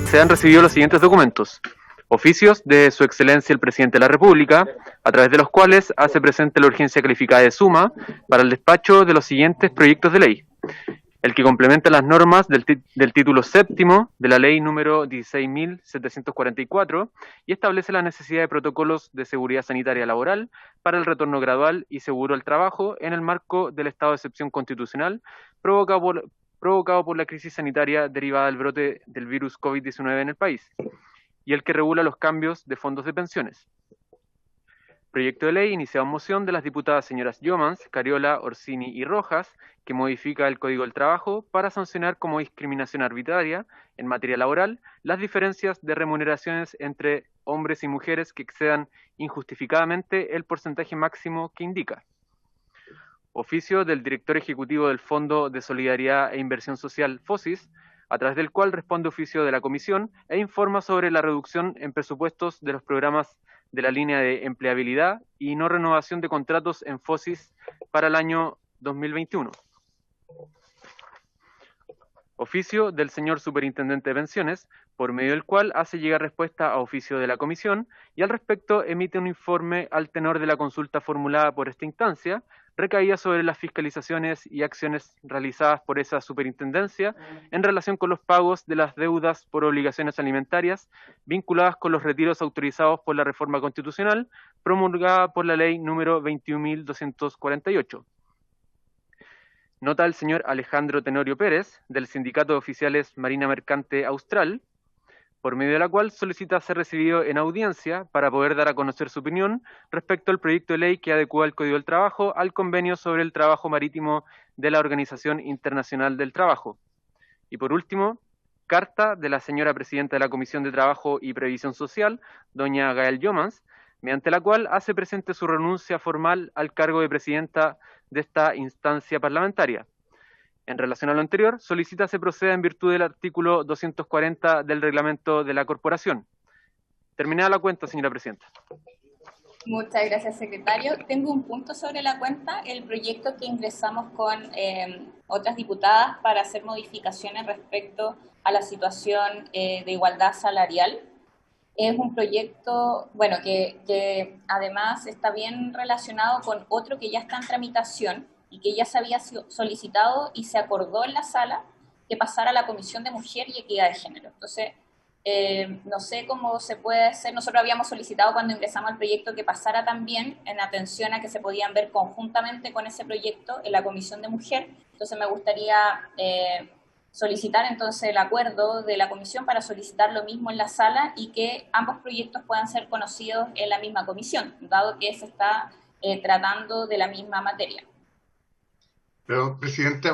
se han recibido los siguientes documentos. Oficios de Su Excelencia el Presidente de la República, a través de los cuales hace presente la urgencia calificada de suma para el despacho de los siguientes proyectos de ley. El que complementa las normas del título séptimo de la ley número 16.744 y establece la necesidad de protocolos de seguridad sanitaria laboral para el retorno gradual y seguro al trabajo en el marco del estado de excepción constitucional provocado por la crisis sanitaria derivada del brote del virus COVID-19 en el país, y el que regula los cambios de fondos de pensiones. Proyecto de ley iniciado en moción de las diputadas señoras Yomans, Cariola, Orsini y Rojas, que modifica el Código del Trabajo para sancionar como discriminación arbitraria en materia laboral las diferencias de remuneraciones entre hombres y mujeres que excedan injustificadamente el porcentaje máximo que indica. Oficio del director ejecutivo del Fondo de Solidaridad e Inversión Social, FOSIS, a través del cual responde oficio de la Comisión e informa sobre la reducción en presupuestos de los programas de la línea de empleabilidad y no renovación de contratos en FOSIS para el año 2021. Oficio del señor Superintendente de Pensiones, por medio del cual hace llegar respuesta a oficio de la Comisión y al respecto emite un informe al tenor de la consulta formulada por esta instancia, recaída sobre las fiscalizaciones y acciones realizadas por esa superintendencia en relación con los pagos de las deudas por obligaciones alimentarias vinculadas con los retiros autorizados por la reforma constitucional promulgada por la ley número 21.248. Nota del señor Alejandro Tenorio Pérez, del Sindicato de Oficiales Marina Mercante Austral, por medio de la cual solicita ser recibido en audiencia para poder dar a conocer su opinión respecto al proyecto de ley que adecua el Código del Trabajo al Convenio sobre el Trabajo Marítimo de la Organización Internacional del Trabajo. Y por último, carta de la señora Presidenta de la Comisión de Trabajo y Previsión Social, doña Gael Yomans, mediante la cual hace presente su renuncia formal al cargo de Presidenta de esta instancia parlamentaria. En relación a lo anterior, solicita se proceda en virtud del artículo 240 del reglamento de la corporación. Terminada la cuenta, señora Presidenta. Muchas gracias, secretario. Tengo un punto sobre la cuenta, el proyecto que ingresamos con otras diputadas para hacer modificaciones respecto a la situación de igualdad salarial. Es un proyecto, bueno, que además está bien relacionado con otro que ya está en tramitación y que ya se había solicitado y se acordó en la sala que pasara a la Comisión de Mujer y Equidad de Género. Entonces, no sé cómo se puede hacer. Nosotros habíamos solicitado cuando ingresamos al proyecto que pasara también en atención a que se podían ver conjuntamente con ese proyecto en la Comisión de Mujer. Entonces, me gustaría solicitar entonces el acuerdo de la comisión para solicitar lo mismo en la sala y que ambos proyectos puedan ser conocidos en la misma comisión, dado que se está tratando de la misma materia. Pero, Presidenta,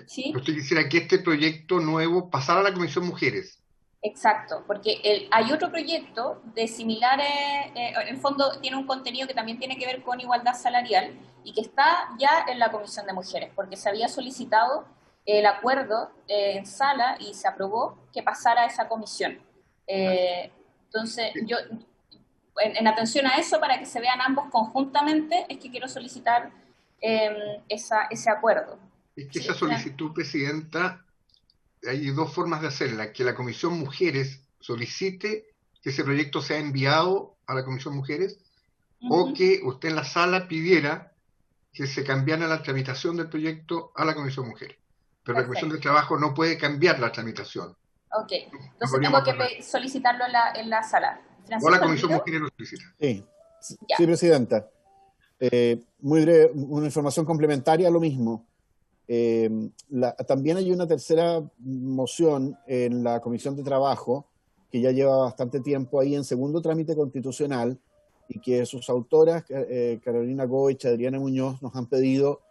¿Sí? usted quisiera que este proyecto nuevo pasara a la Comisión Mujeres. Exacto, porque hay otro proyecto de similares, en el fondo tiene un contenido que también tiene que ver con igualdad salarial y que está ya en la Comisión de Mujeres, porque se había solicitado el acuerdo en sala y se aprobó que pasara a esa comisión. Entonces, yo, en atención a eso, para que se vean ambos conjuntamente, es que quiero solicitar ese acuerdo. Es que esa solicitud, Presidenta, hay dos formas de hacerla: que la Comisión Mujeres solicite que ese proyecto sea enviado a la Comisión Mujeres, o que usted en la sala pidiera que se cambiara la tramitación del proyecto a la Comisión Mujeres. Pero la Comisión de Trabajo no puede cambiar la tramitación. Ok, entonces tengo que solicitarlo en la sala. O la Comisión Mujeres lo solicita. Sí, Presidenta. Muy breve, una información complementaria a lo mismo. También hay una tercera moción en la Comisión de Trabajo que ya lleva bastante tiempo ahí en segundo trámite constitucional y que sus autoras, Carolina Goich, Adriana Muñoz, nos han pedido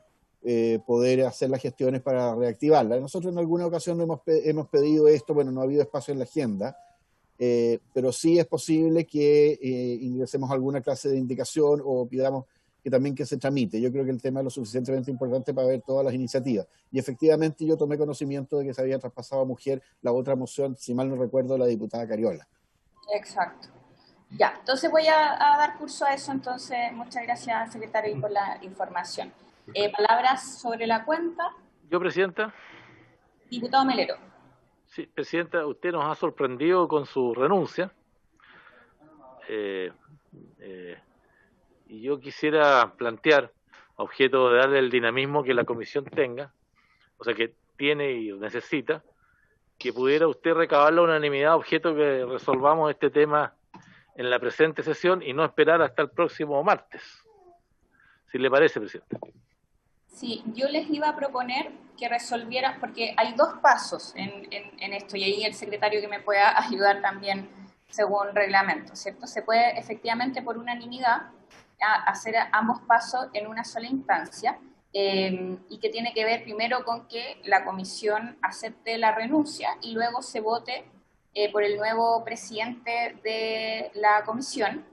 poder hacer las gestiones para reactivarla. Nosotros en alguna ocasión hemos pedido esto, bueno, no ha habido espacio en la agenda, pero sí es posible que ingresemos alguna clase de indicación o pidamos que también que se tramite. Yo creo que el tema es lo suficientemente importante para ver todas las iniciativas. Y efectivamente yo tomé conocimiento de que se había traspasado a mujer la otra moción, si mal no recuerdo, la diputada Cariola. Exacto. Ya, entonces voy a dar curso a eso. Entonces, muchas gracias, secretario, por la información. Palabras sobre la cuenta. Yo, Presidenta. Diputado Melero. Sí, Presidenta, usted nos ha sorprendido con su renuncia. Y yo quisiera plantear, a objeto de darle el dinamismo que la comisión tenga, o sea, que tiene y necesita, que pudiera usted recabar la unanimidad, objeto que resolvamos este tema en la presente sesión y no esperar hasta el próximo martes. Si le parece, Presidente. Sí, yo les iba a proponer que resolvieran, porque hay dos pasos en esto, y ahí el secretario que me pueda ayudar también según reglamento, ¿cierto? Se puede efectivamente por unanimidad hacer ambos pasos en una sola instancia, y que tiene que ver primero con que la comisión acepte la renuncia y luego se vote por el nuevo presidente de la comisión.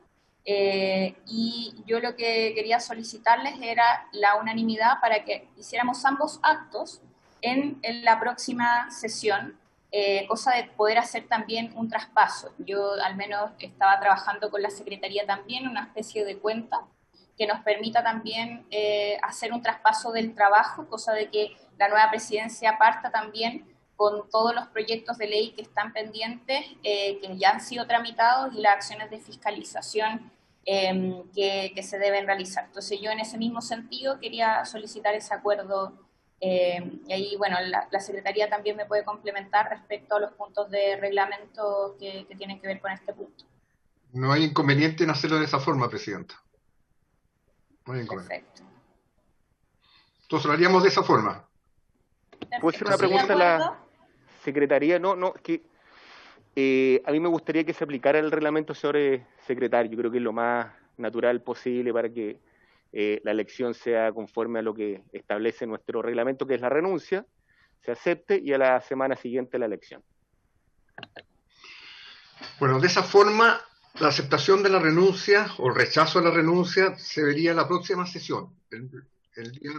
Y yo lo que quería solicitarles era la unanimidad para que hiciéramos ambos actos en la próxima sesión, cosa de poder hacer también un traspaso. Yo al menos estaba trabajando con la Secretaría también, una especie de cuenta que nos permita también hacer un traspaso del trabajo, cosa de que la nueva presidencia parta también con todos los proyectos de ley que están pendientes, que ya han sido tramitados, y las acciones de fiscalización que se deben realizar. Entonces yo en ese mismo sentido quería solicitar ese acuerdo, y ahí, bueno, la Secretaría también me puede complementar respecto a los puntos de reglamento que tienen que ver con este punto. No hay inconveniente en hacerlo de esa forma, Presidenta. No hay inconveniente. Perfecto. Entonces lo haríamos de esa forma. ¿Puedo hacer una pregunta a la Secretaría? No, que a mí me gustaría que se aplicara el reglamento sobre secretario. Yo creo que es lo más natural posible para que la elección sea conforme a lo que establece nuestro reglamento, que es la renuncia, se acepte y a la semana siguiente la elección. Bueno, de esa forma, la aceptación de la renuncia o el rechazo a la renuncia se vería en la próxima sesión, el día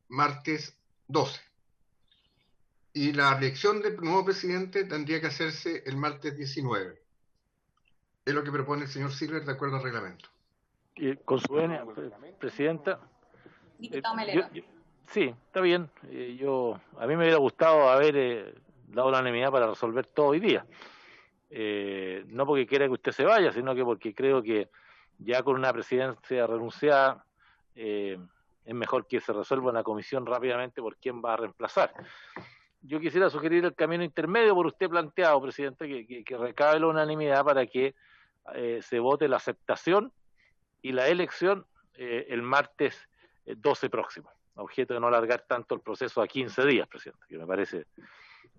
martes 12. Y la elección del nuevo presidente tendría que hacerse el martes 19. Es lo que propone el señor Silver de acuerdo al reglamento. Con su venia, Presidenta. Diputado Melero. Sí, está bien. A mí me hubiera gustado haber dado la unanimidad para resolver todo hoy día. No porque quiera que usted se vaya, sino que porque creo que ya con una presidencia renunciada es mejor que se resuelva en la comisión rápidamente por quién va a reemplazar. Yo quisiera sugerir el camino intermedio por usted planteado, Presidente, que recabe la unanimidad para que se vote la aceptación y la elección el martes 12 próximo, a objeto de no alargar tanto el proceso a 15 días, Presidente, que me parece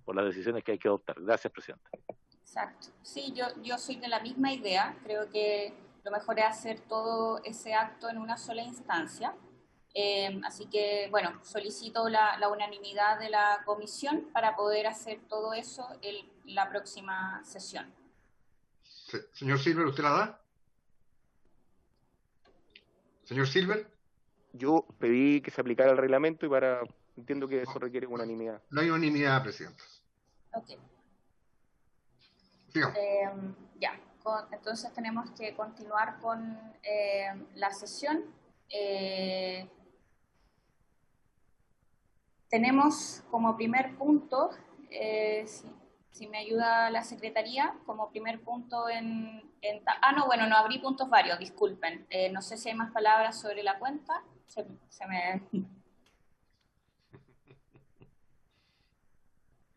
por las decisiones que hay que adoptar. Gracias, Presidente. Exacto. Sí, yo soy de la misma idea. Creo que lo mejor es hacer todo ese acto en una sola instancia. Así que, bueno, solicito la unanimidad de la comisión para poder hacer todo eso en la próxima sesión. Señor Silver, ¿usted la da? Señor Silver. Yo pedí que se aplicara el reglamento y entiendo que eso requiere unanimidad. No hay unanimidad, Presidente. Ok. Digamos. Ya, entonces tenemos que continuar con la sesión. Tenemos como primer punto, si me ayuda la Secretaría, como primer punto no abrí puntos varios, disculpen. No sé si hay más palabras sobre la cuenta.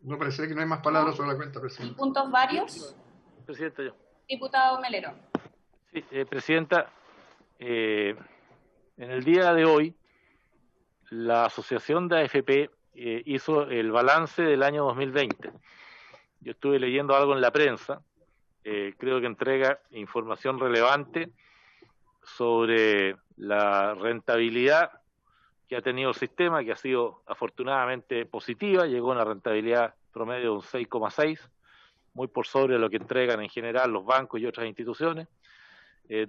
No, parece que no hay más palabras sobre la cuenta, Presidente. ¿Y puntos varios? Presidenta, yo. Diputado Melero. Sí, Presidenta, en el día de hoy, la Asociación de AFP hizo el balance del año 2020. Yo estuve leyendo algo en la prensa, creo que entrega información relevante sobre la rentabilidad que ha tenido el sistema, que ha sido afortunadamente positiva, llegó a una rentabilidad promedio de un 6,6, muy por sobre lo que entregan en general los bancos y otras instituciones.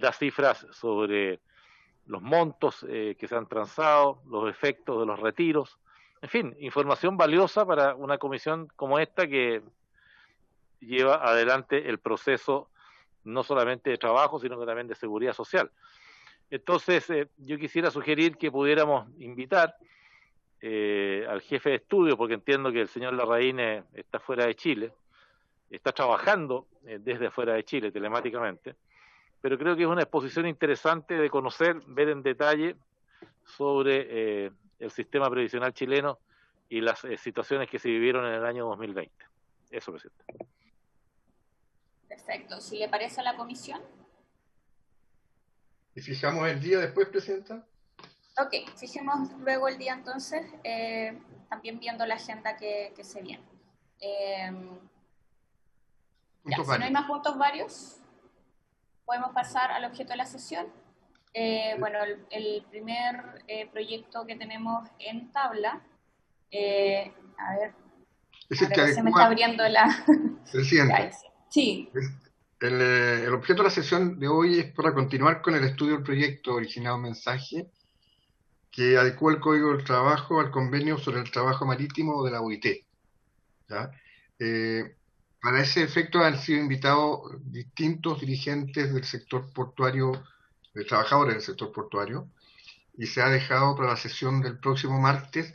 Da cifras sobre los montos que se han transado, los efectos de los retiros, en fin, información valiosa para una comisión como esta que lleva adelante el proceso no solamente de trabajo, sino que también de seguridad social. Entonces, yo quisiera sugerir que pudiéramos invitar al jefe de estudio, porque entiendo que el señor Larraín está fuera de Chile, está trabajando desde fuera de Chile telemáticamente, pero creo que es una exposición interesante de conocer, ver en detalle sobre el sistema previsional chileno y las situaciones que se vivieron en el año 2020. Eso, presidente. Perfecto. Si le parece a la comisión. ¿Y fijamos el día después, presidenta? Ok, fijemos luego el día entonces, también viendo la agenda que se viene. Ya, si no hay más puntos varios, podemos pasar al objeto de la sesión. Bueno, el primer proyecto que tenemos en tabla, a ver, se me está abriendo la... Presidenta, sí. El objeto de la sesión de hoy es para continuar con el estudio del proyecto originado mensaje que adecua el Código del Trabajo al Convenio sobre el Trabajo Marítimo de la OIT. ¿Ya? Para ese efecto han sido invitados distintos dirigentes del sector portuario, de trabajadores del sector portuario, y se ha dejado para la sesión del próximo martes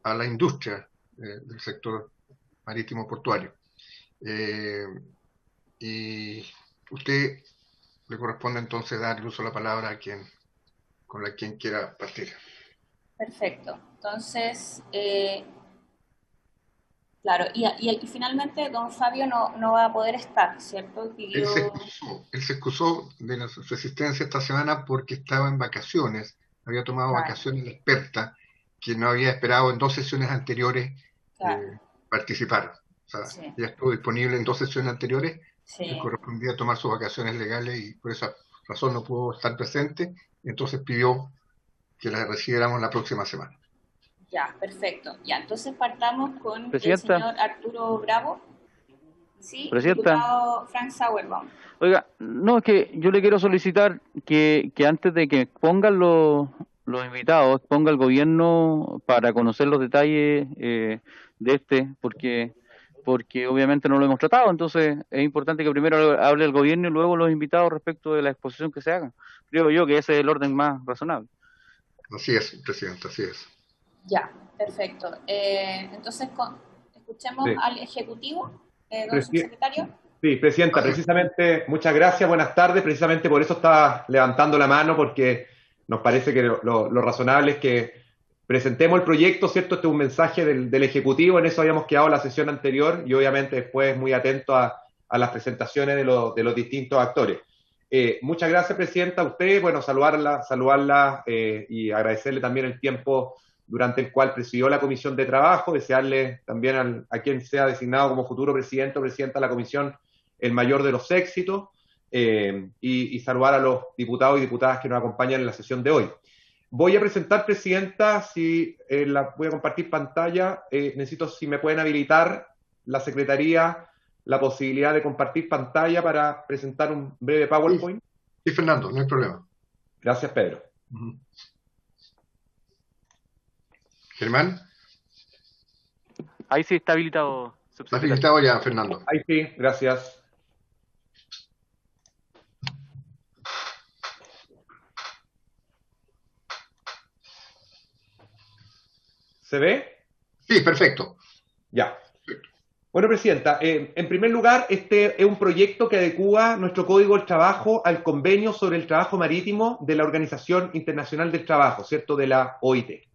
a la industria del sector marítimo portuario. Y usted le corresponde entonces dar el uso de la palabra a quien quiera partir. Perfecto. Entonces, claro, y finalmente don Fabio no va a poder estar, ¿cierto? Él se excusó de su asistencia esta semana porque estaba en vacaciones, había tomado vacaciones la experta, que no había esperado en 2 sesiones anteriores participar. O sea, ya estuvo disponible en 2 sesiones anteriores, le correspondía tomar sus vacaciones legales y por esa razón no pudo estar presente, entonces pidió que la recibiéramos la próxima semana. Ya, perfecto. Ya, entonces partamos con el señor Arturo Bravo. Sí, diputado Frank Sauerbaum. Oiga, no, es que yo le quiero solicitar que antes de que pongan los invitados, ponga el gobierno para conocer los detalles de porque obviamente no lo hemos tratado, entonces es importante que primero hable el gobierno y luego los invitados respecto de la exposición que se haga. Creo yo que ese es el orden más razonable. Así es, presidente, así es. Ya, perfecto. Entonces, escuchemos al Ejecutivo, don subsecretario. Sí, presidenta, precisamente, muchas gracias, buenas tardes. Precisamente por eso estaba levantando la mano, porque nos parece que lo razonable es que presentemos el proyecto, ¿cierto? Este es un mensaje del Ejecutivo, en eso habíamos quedado la sesión anterior y obviamente después muy atento a las presentaciones de los distintos actores. Muchas gracias, presidenta, a usted, bueno, saludarla y agradecerle también el tiempo durante el cual presidió la Comisión de Trabajo, desearle también a quien sea designado como futuro presidente o presidenta de la Comisión el mayor de los éxitos y saludar a los diputados y diputadas que nos acompañan en la sesión de hoy. Voy a presentar, presidenta, voy a compartir pantalla, necesito si me pueden habilitar la Secretaría la posibilidad de compartir pantalla para presentar un breve PowerPoint. Sí, Fernando, no hay problema. Gracias, Pedro. Germán. Ahí sí está habilitado. Está habilitado ya, Fernando. Ahí sí, gracias. ¿Se ve? Sí, perfecto. Ya. Bueno, presidenta, en primer lugar, este es un proyecto que adecúa nuestro Código del Trabajo al Convenio sobre el Trabajo Marítimo de la Organización Internacional del Trabajo, ¿cierto?, de la OIT.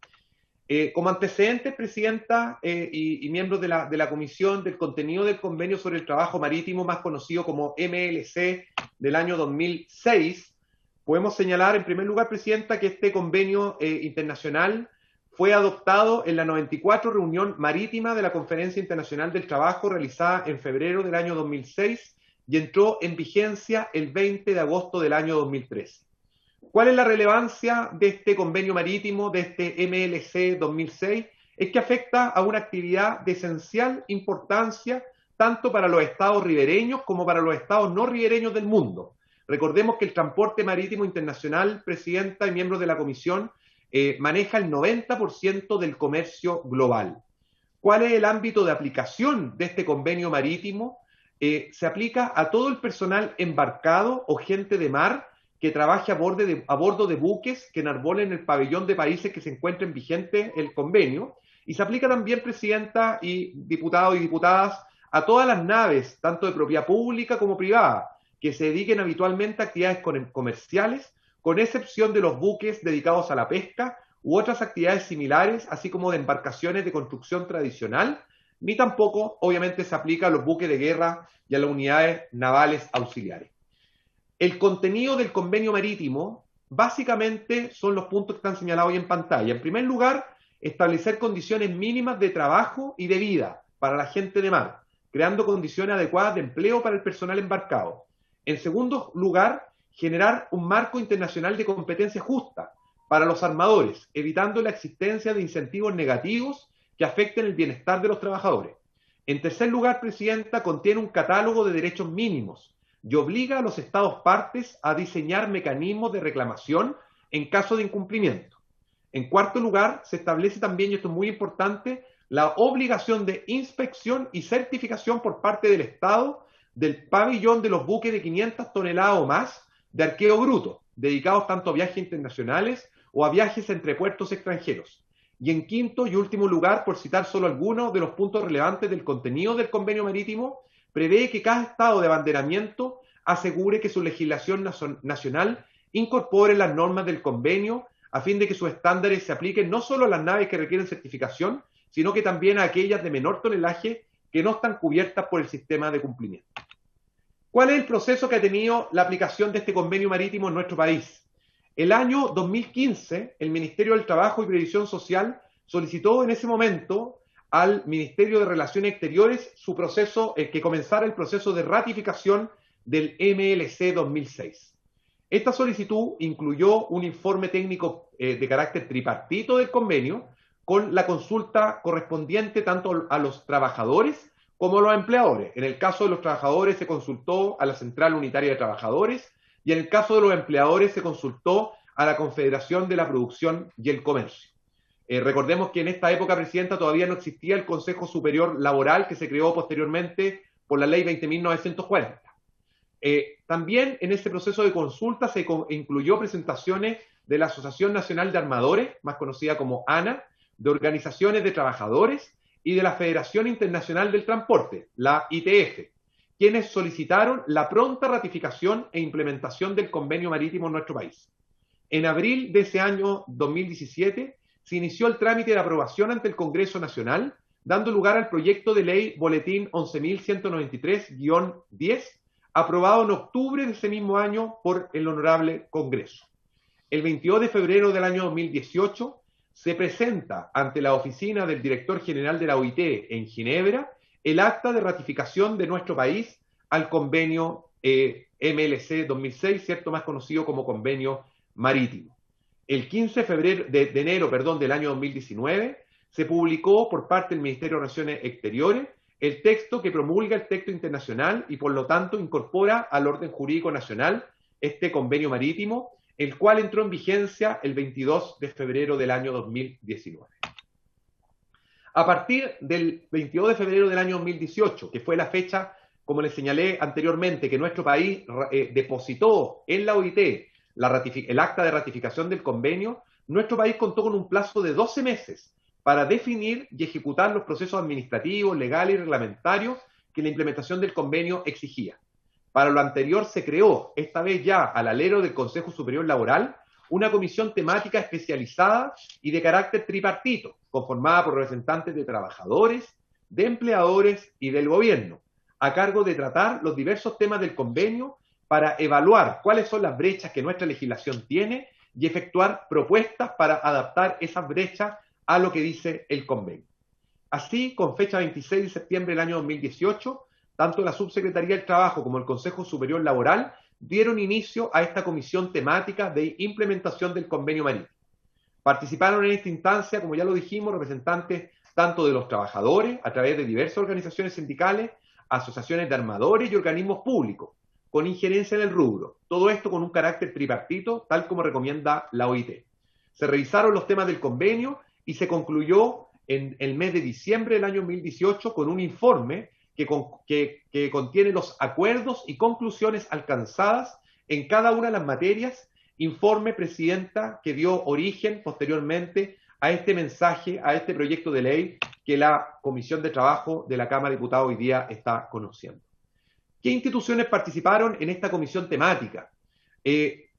Como antecedentes, presidenta, y miembros de la Comisión del contenido del Convenio sobre el Trabajo Marítimo, más conocido como MLC, del año 2006, podemos señalar, en primer lugar, presidenta, que este convenio internacional fue adoptado en la 94 reunión marítima de la Conferencia Internacional del Trabajo realizada en febrero del año 2006 y entró en vigencia el 20 de agosto del año 2013. ¿Cuál es la relevancia de este convenio marítimo, de este MLC 2006? Es que afecta a una actividad de esencial importancia tanto para los estados ribereños como para los estados no ribereños del mundo. Recordemos que el transporte marítimo internacional, presidenta y miembros de la Comisión, maneja el 90% del comercio global. ¿Cuál es el ámbito de aplicación de este convenio marítimo? Se aplica a todo el personal embarcado o gente de mar que trabaje a bordo de buques que enarbolen el pabellón de países que se encuentren vigente el convenio, y se aplica también, Presidenta y diputados y diputadas, a todas las naves, tanto de propiedad pública como privada, que se dediquen habitualmente a actividades comerciales, con excepción de los buques dedicados a la pesca u otras actividades similares, así como de embarcaciones de construcción tradicional, ni tampoco, obviamente, se aplica a los buques de guerra y a las unidades navales auxiliares. El contenido del convenio marítimo, básicamente, son los puntos que están señalados hoy en pantalla. En primer lugar, establecer condiciones mínimas de trabajo y de vida para la gente de mar, creando condiciones adecuadas de empleo para el personal embarcado. En segundo lugar, generar un marco internacional de competencia justa para los armadores, evitando la existencia de incentivos negativos que afecten el bienestar de los trabajadores. En tercer lugar, Presidenta, contiene un catálogo de derechos mínimos y obliga a los Estados partes a diseñar mecanismos de reclamación en caso de incumplimiento. En cuarto lugar, se establece también, y esto es muy importante, la obligación de inspección y certificación por parte del Estado del pabellón de los buques de 500 toneladas o más de arqueo bruto, dedicados tanto a viajes internacionales o a viajes entre puertos extranjeros. Y en quinto y último lugar, por citar solo algunos de los puntos relevantes del contenido del convenio marítimo, prevé que cada estado de abanderamiento asegure que su legislación nacional incorpore las normas del convenio a fin de que sus estándares se apliquen no solo a las naves que requieren certificación, sino que también a aquellas de menor tonelaje que no están cubiertas por el sistema de cumplimiento. ¿Cuál es el proceso que ha tenido la aplicación de este convenio marítimo en nuestro país? El año 2015, el Ministerio del Trabajo y Previsión Social solicitó en ese momento al Ministerio de Relaciones Exteriores su proceso, que comenzara el proceso de ratificación del MLC 2006. Esta solicitud incluyó un informe técnico de carácter tripartito del convenio, con la consulta correspondiente tanto a los trabajadores como a los empleadores. En el caso de los trabajadores se consultó a la Central Unitaria de Trabajadores, y en el caso de los empleadores se consultó a la Confederación de la Producción y el Comercio. Recordemos que en esta época, Presidenta, todavía no existía el Consejo Superior Laboral, que se creó posteriormente por la Ley 20.940. También en ese proceso de consulta se incluyó presentaciones de la Asociación Nacional de Armadores, más conocida como ANA, de organizaciones de trabajadores y de la Federación Internacional del Transporte, la ITF, quienes solicitaron la pronta ratificación e implementación del convenio marítimo en nuestro país. En abril de ese año 2017 se inició el trámite de aprobación ante el Congreso Nacional, dando lugar al proyecto de ley Boletín 11.193-10, aprobado en octubre de ese mismo año por el Honorable Congreso. El 22 de febrero del año 2018 se presenta ante la oficina del director general de la OIT en Ginebra el acta de ratificación de nuestro país al convenio MLC 2006, ¿cierto? Más conocido como convenio marítimo. El 15 de enero del año 2019 se publicó por parte del Ministerio de Relaciones Exteriores el texto que promulga el texto internacional y por lo tanto incorpora al orden jurídico nacional este convenio marítimo, el cual entró en vigencia el 22 de febrero del año 2019. A partir del 22 de febrero del año 2018, que fue la fecha, como les señalé anteriormente, que nuestro país depositó en la OIT el acta de ratificación del convenio, nuestro país contó con un plazo de 12 meses para definir y ejecutar los procesos administrativos, legales y reglamentarios que la implementación del convenio exigía. Para lo anterior se creó, esta vez ya al alero del Consejo Superior Laboral, una comisión temática especializada y de carácter tripartito, conformada por representantes de trabajadores, de empleadores y del gobierno, a cargo de tratar los diversos temas del convenio para evaluar cuáles son las brechas que nuestra legislación tiene y efectuar propuestas para adaptar esas brechas a lo que dice el convenio. Así, con fecha 26 de septiembre del año 2018, tanto la Subsecretaría del Trabajo como el Consejo Superior Laboral dieron inicio a esta comisión temática de implementación del convenio marítimo. Participaron en esta instancia, como ya lo dijimos, representantes tanto de los trabajadores, a través de diversas organizaciones sindicales, asociaciones de armadores y organismos públicos, con injerencia en el rubro. Todo esto con un carácter tripartito, tal como recomienda la OIT. Se revisaron los temas del convenio y se concluyó en el mes de diciembre del año 2018 con un informe que contiene los acuerdos y conclusiones alcanzadas en cada una de las materias, informe, Presidenta, que dio origen posteriormente a este mensaje, a este proyecto de ley que la Comisión de Trabajo de la Cámara de Diputados hoy día está conociendo. ¿Qué instituciones participaron en esta comisión temática?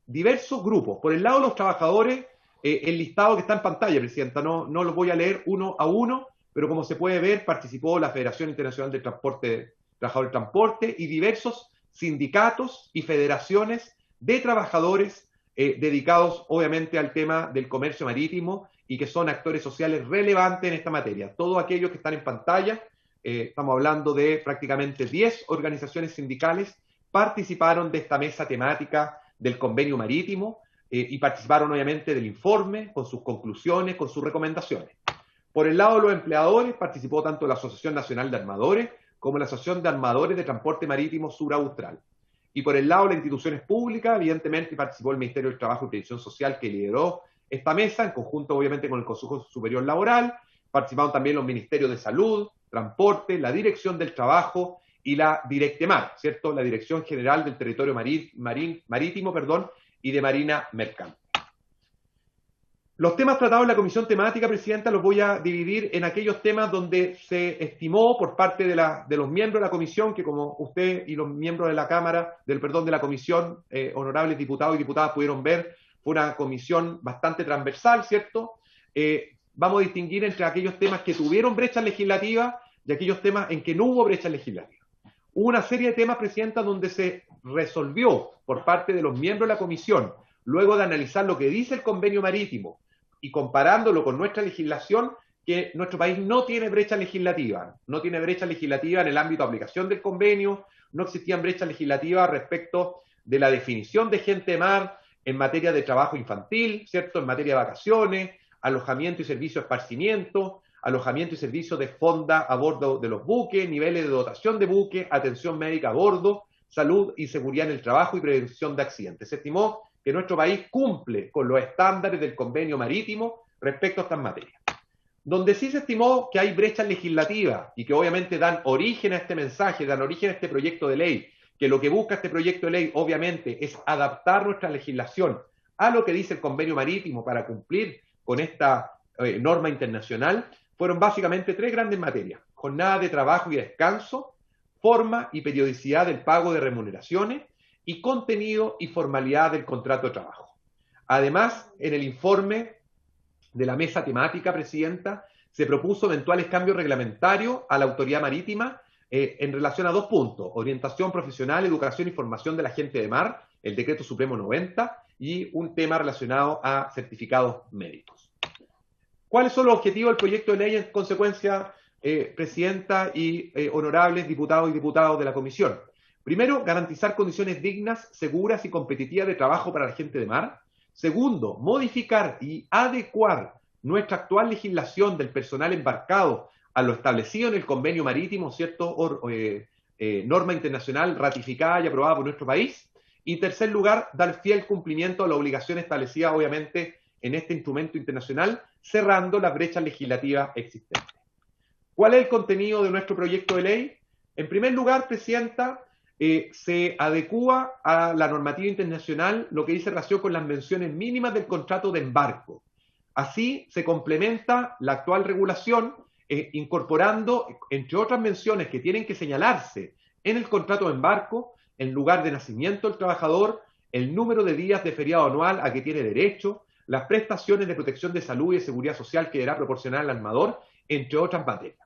Diversos grupos. Por el lado de los trabajadores, el listado que está en pantalla, Presidenta, no lo voy a leer uno a uno, pero como se puede ver, participó la Federación Internacional del Transporte, Trabajadores del Transporte y diversos sindicatos y federaciones de trabajadores dedicados obviamente al tema del comercio marítimo y que son actores sociales relevantes en esta materia. Todos aquellos que están en pantalla, estamos hablando de prácticamente 10 organizaciones sindicales, participaron de esta mesa temática del convenio marítimo y participaron obviamente del informe, con sus conclusiones, con sus recomendaciones. Por el lado de los empleadores, participó tanto la Asociación Nacional de Armadores como la Asociación de Armadores de Transporte Marítimo Sur Austral. Y por el lado de las instituciones públicas, evidentemente participó el Ministerio del Trabajo y Previsión Social, que lideró esta mesa, en conjunto obviamente con el Consejo Superior Laboral. Participaron también los Ministerios de Salud, Transporte, la Dirección del Trabajo y la Directemar, ¿cierto? La Dirección General del Territorio Marítimo, y de Marina Mercante. Los temas tratados en la comisión temática, Presidenta, los voy a dividir en aquellos temas donde se estimó por parte de los miembros de la comisión, que como usted y los miembros de la Cámara, de la comisión, honorables diputados y diputadas pudieron ver, fue una comisión bastante transversal, ¿cierto? Vamos a distinguir entre aquellos temas que tuvieron brechas legislativas y aquellos temas en que no hubo brechas legislativas. Hubo una serie de temas, Presidenta, donde se resolvió por parte de los miembros de la comisión, luego de analizar lo que dice el convenio marítimo, y comparándolo con nuestra legislación, que nuestro país no tiene brecha legislativa. No tiene brecha legislativa en el ámbito de aplicación del convenio, no existían brechas legislativas respecto de la definición de gente de mar en materia de trabajo infantil, ¿cierto? En materia de vacaciones, alojamiento y servicio de esparcimiento, alojamiento y servicio de fonda a bordo de los buques, niveles de dotación de buques, atención médica a bordo, salud y seguridad en el trabajo y prevención de accidentes. Se estimó que nuestro país cumple con los estándares del convenio marítimo respecto a estas materias. Donde sí se estimó que hay brechas legislativas y que obviamente dan origen a este mensaje, dan origen a este proyecto de ley, que lo que busca este proyecto de ley obviamente es adaptar nuestra legislación a lo que dice el convenio marítimo para cumplir con esta norma internacional, fueron básicamente 3 grandes materias: jornada de trabajo y descanso, forma y periodicidad del pago de remuneraciones, y contenido y formalidad del contrato de trabajo. Además, en el informe de la mesa temática, Presidenta, se propuso eventuales cambios reglamentarios a la autoridad marítima en relación a 2 puntos: orientación profesional, educación y formación de la gente de mar, el Decreto Supremo 90, y un tema relacionado a certificados médicos. ¿Cuáles son los objetivos del proyecto de ley en consecuencia, Presidenta y honorables diputados y diputadas de la Comisión? Primero, garantizar condiciones dignas, seguras y competitivas de trabajo para la gente de mar. Segundo, modificar y adecuar nuestra actual legislación del personal embarcado a lo establecido en el convenio marítimo, ¿cierto? Norma internacional ratificada y aprobada por nuestro país. Y en tercer lugar, dar fiel cumplimiento a la obligación establecida, obviamente, en este instrumento internacional, cerrando las brechas legislativas existentes. ¿Cuál es el contenido de nuestro proyecto de ley? En primer lugar, Presidenta, se adecúa a la normativa internacional lo que dice relación con las menciones mínimas del contrato de embarco. Así se complementa la actual regulación incorporando, entre otras menciones que tienen que señalarse en el contrato de embarco, el lugar de nacimiento del trabajador, el número de días de feriado anual a que tiene derecho, las prestaciones de protección de salud y de seguridad social que deberá proporcionar el armador, entre otras materias.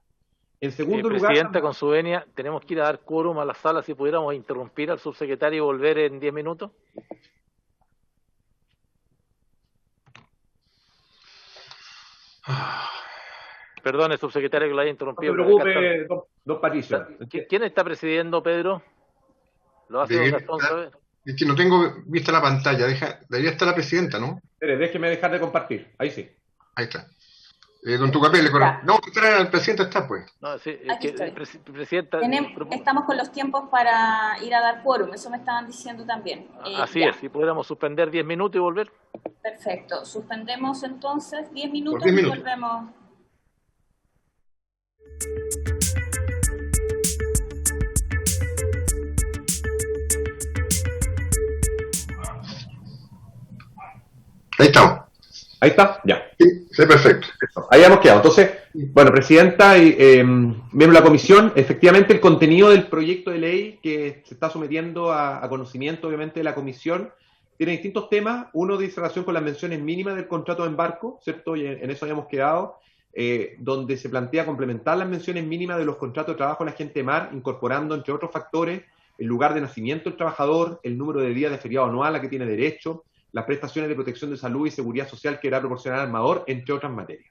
En segundo lugar... Presidenta, con su venia, tenemos que ir a dar quórum a la sala, si pudiéramos interrumpir al subsecretario y volver en 10 minutos. Perdone, subsecretario, que lo haya interrumpido. No se preocupe, don Patricio. ¿Quién está presidiendo, Pedro? ¿Lo hace don Gastón Saavedra? Es que no tengo vista la pantalla. Debería estar la presidenta, ¿no? Espere, déjeme dejar de compartir. Ahí sí. Ahí está. Don Tucapel, no, el presidente está, pues. No, sí, presidenta. Estamos con los tiempos para ir a dar quórum, eso me estaban diciendo también. Así es, si pudiéramos suspender 10 minutos y volver. Perfecto, suspendemos entonces 10 minutos, 10 y minutos. Volvemos. Ahí estamos. Ahí está, ya. Sí, perfecto. Ahí hemos quedado. Entonces, bueno, Presidenta y miembro de la comisión, efectivamente el contenido del proyecto de ley que se está sometiendo a conocimiento, obviamente, de la comisión, tiene distintos temas. Uno dice relación con las menciones mínimas del contrato de embarco, ¿cierto? Y en eso habíamos quedado, donde se plantea complementar las menciones mínimas de los contratos de trabajo de la gente de mar, incorporando, entre otros factores, el lugar de nacimiento del trabajador, el número de días de feriado anual a que tiene derecho, las prestaciones de protección de salud y seguridad social que deberá proporcionar al armador, entre otras materias.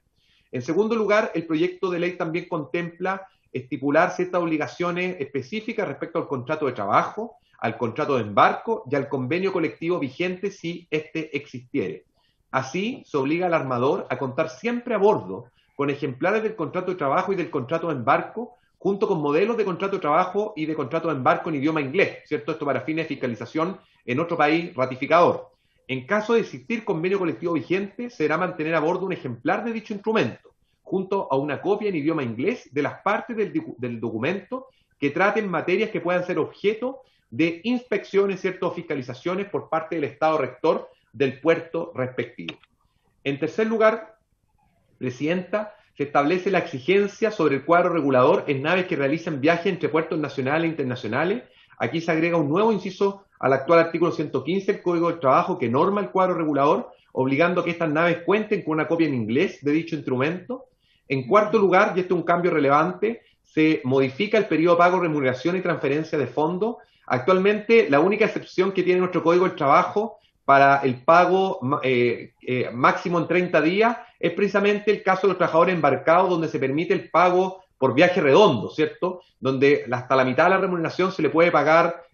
En segundo lugar, el proyecto de ley también contempla estipular ciertas obligaciones específicas respecto al contrato de trabajo, al contrato de embarco y al convenio colectivo vigente si éste existiere. Así, se obliga al armador a contar siempre a bordo con ejemplares del contrato de trabajo y del contrato de embarco, junto con modelos de contrato de trabajo y de contrato de embarco en idioma inglés, ¿cierto? Esto para fines de fiscalización en otro país ratificador. En caso de existir convenio colectivo vigente, se deberá mantener a bordo un ejemplar de dicho instrumento, junto a una copia en idioma inglés de las partes del documento que traten materias que puedan ser objeto de inspecciones, ¿cierto? Fiscalizaciones por parte del Estado rector del puerto respectivo. En tercer lugar, Presidenta, se establece la exigencia sobre el cuadro regulador en naves que realicen viajes entre puertos nacionales e internacionales. Aquí se agrega un nuevo inciso al actual artículo 115 del Código del Trabajo que norma el cuadro regulador, obligando a que estas naves cuenten con una copia en inglés de dicho instrumento. En cuarto lugar, y este es un cambio relevante, se modifica el periodo de pago, remuneración y transferencia de fondos. Actualmente, la única excepción que tiene nuestro Código del Trabajo para el pago máximo en 30 días es precisamente el caso de los trabajadores embarcados, donde se permite el pago por viaje redondo, ¿cierto? Donde hasta la mitad de la remuneración se le puede pagar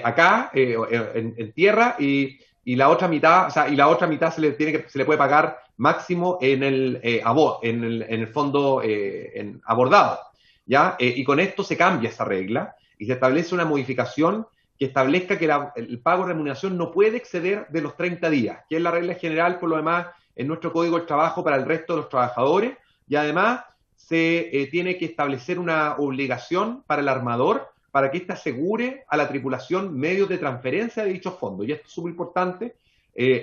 acá, en tierra, y la otra mitad, o sea, y la otra mitad se le puede pagar máximo en el fondo abordado, ¿ya? Y con esto se cambia esa regla y se establece una modificación que establezca que el pago de remuneración no puede exceder de los 30 días, que es la regla general, por lo demás, en nuestro Código del Trabajo para el resto de los trabajadores, y además se tiene que establecer una obligación para el armador para que éste asegure a la tripulación medios de transferencia de dichos fondos. Y esto es súper importante.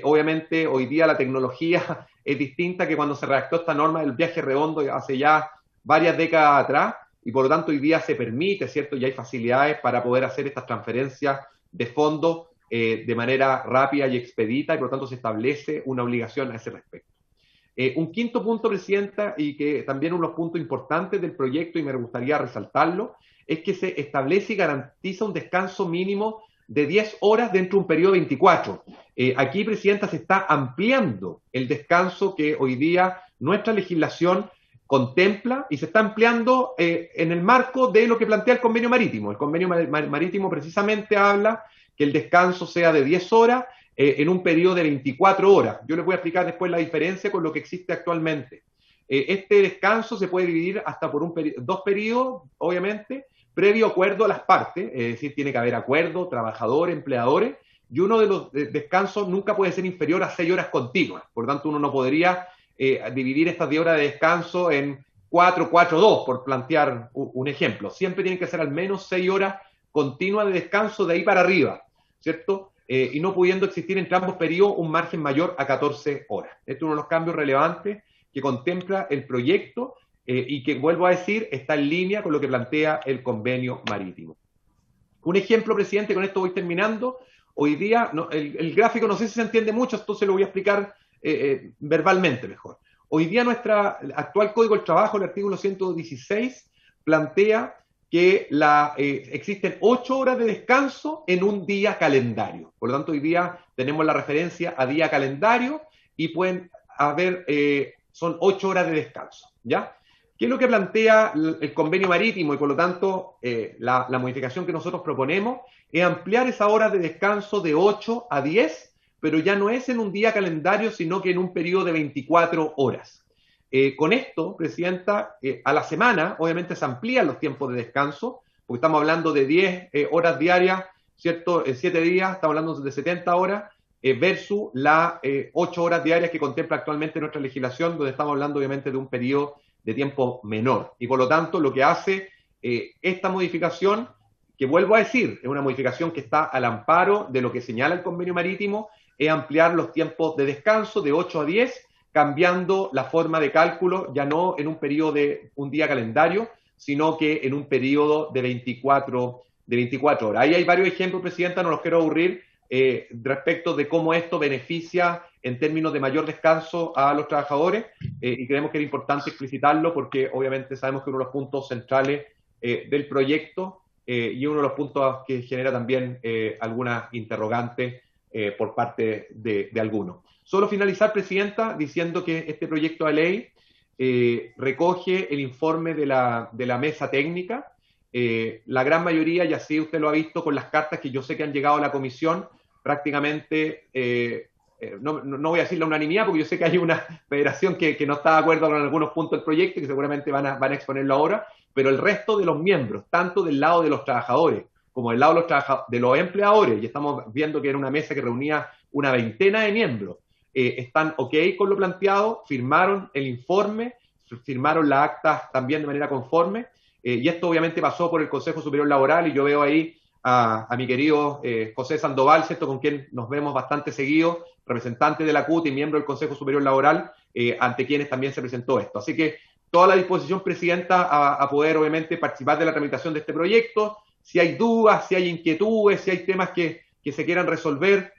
Obviamente, hoy día la tecnología es distinta que cuando se redactó esta norma del viaje redondo hace ya varias décadas atrás, y por lo tanto hoy día se permite, ¿cierto? Y hay facilidades para poder hacer estas transferencias de fondos de manera rápida y expedita, y por lo tanto se establece una obligación a ese respecto. Un quinto punto, Presidenta, y que también uno de los puntos importantes del proyecto, y me gustaría resaltarlo, es que se establece y garantiza un descanso mínimo de 10 horas dentro de un periodo de 24. Aquí, Presidenta, se está ampliando el descanso que hoy día nuestra legislación contempla y se está ampliando en el marco de lo que plantea el convenio marítimo. El convenio marítimo precisamente habla que el descanso sea de 10 horas en un periodo de 24 horas. Yo les voy a explicar después la diferencia con lo que existe actualmente. Este descanso se puede dividir hasta por dos periodos, obviamente, previo acuerdo a las partes, es decir, tiene que haber acuerdo, trabajadores, empleadores, y uno de los descansos nunca puede ser inferior a 6 horas continuas. Por lo tanto, uno no podría dividir estas 10 horas de descanso en 4, 4, 2, por plantear un ejemplo. Siempre tienen que ser al menos 6 horas continuas de descanso de ahí para arriba, ¿cierto? Y no pudiendo existir entre ambos periodos un margen mayor a 14 horas. Este es uno de los cambios relevantes que contempla el proyecto y que, vuelvo a decir, está en línea con lo que plantea el convenio marítimo. Un ejemplo, Presidente, con esto voy terminando. Hoy día, el gráfico no sé si se entiende mucho, entonces lo voy a explicar verbalmente mejor. Hoy día nuestra actual Código del Trabajo, el artículo 116, plantea que existen 8 horas de descanso en un día calendario. Por lo tanto, hoy día tenemos la referencia a día calendario y pueden haber, son 8 horas de descanso, ¿ya? ¿Qué es lo que plantea el convenio marítimo? Y por lo tanto, la modificación que nosotros proponemos es ampliar esa hora de descanso de 8 a 10, pero ya no es en un día calendario, sino que en un periodo de 24 horas. Con esto, Presidenta, a la semana, obviamente se amplían los tiempos de descanso, porque estamos hablando de 10 horas diarias, ¿cierto? En 7 días, estamos hablando de 70 horas, versus las 8 horas diarias que contempla actualmente nuestra legislación, donde estamos hablando, obviamente, de un periodo de tiempo menor. Y por lo tanto, lo que hace esta modificación, que vuelvo a decir, es una modificación que está al amparo de lo que señala el convenio marítimo, es ampliar los tiempos de descanso de 8 a 10, cambiando la forma de cálculo, ya no en un periodo de un día calendario, sino que en un periodo de 24 horas. Ahí hay varios ejemplos, Presidenta, no los quiero aburrir, respecto de cómo esto beneficia en términos de mayor descanso a los trabajadores, y creemos que era importante explicitarlo porque obviamente sabemos que uno de los puntos centrales del proyecto y uno de los puntos que genera también algunas interrogantes por parte de algunos. Solo finalizar, Presidenta, diciendo que este proyecto de ley recoge el informe de la mesa técnica. La gran mayoría, y así usted lo ha visto con las cartas que yo sé que han llegado a la comisión, prácticamente, no voy a decir la unanimidad, porque yo sé que hay una federación que no está de acuerdo con algunos puntos del proyecto y que seguramente van a exponerlo ahora, pero el resto de los miembros, tanto del lado de los trabajadores como del lado de los empleadores, y estamos viendo que era una mesa que reunía una veintena de miembros, están ok con lo planteado, firmaron el informe, firmaron las actas también de manera conforme, y esto obviamente pasó por el Consejo Superior Laboral, y yo veo ahí a mi querido José Sandoval, ¿cierto?, con quien nos vemos bastante seguido, representante de la CUT y miembro del Consejo Superior Laboral, ante quienes también se presentó esto. Así que toda la disposición, Presidenta, a poder obviamente participar de la tramitación de este proyecto. Si hay dudas, si hay inquietudes, si hay temas que se quieran resolver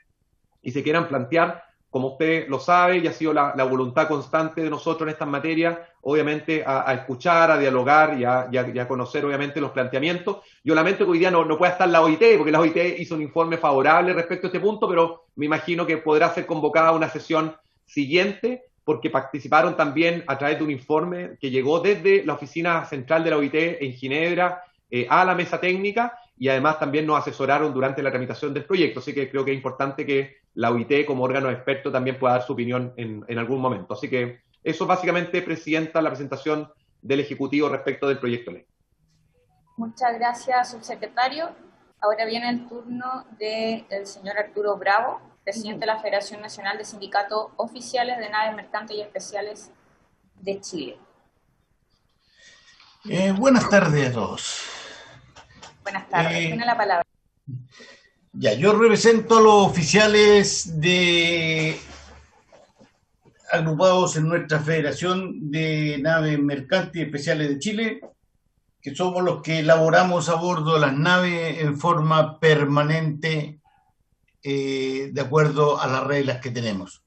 y se quieran plantear, como usted lo sabe, y ha sido la voluntad constante de nosotros en estas materias, obviamente a escuchar, a dialogar y a conocer obviamente los planteamientos. Yo lamento que hoy día no pueda estar la OIT, porque la OIT hizo un informe favorable respecto a este punto, pero me imagino que podrá ser convocada una sesión siguiente, porque participaron también a través de un informe que llegó desde la oficina central de la OIT en Ginebra a la mesa técnica, y además también nos asesoraron durante la tramitación del proyecto. Así que creo que es importante que la OIT como órgano experto también pueda dar su opinión en algún momento. Así que eso básicamente, Presidenta, la presentación del Ejecutivo respecto del proyecto de ley. Muchas gracias, subsecretario. Ahora viene el turno del señor Arturo Bravo, presidente de la Federación Nacional de Sindicatos Oficiales de Naves Mercantes y Especiales de Chile. Buenas tardes a todos. Buenas tardes, tiene la palabra. Ya, yo represento a los oficiales agrupados en nuestra Federación de Naves Mercantes y Especiales de Chile, que somos los que elaboramos a bordo de las naves en forma permanente, de acuerdo a las reglas que tenemos.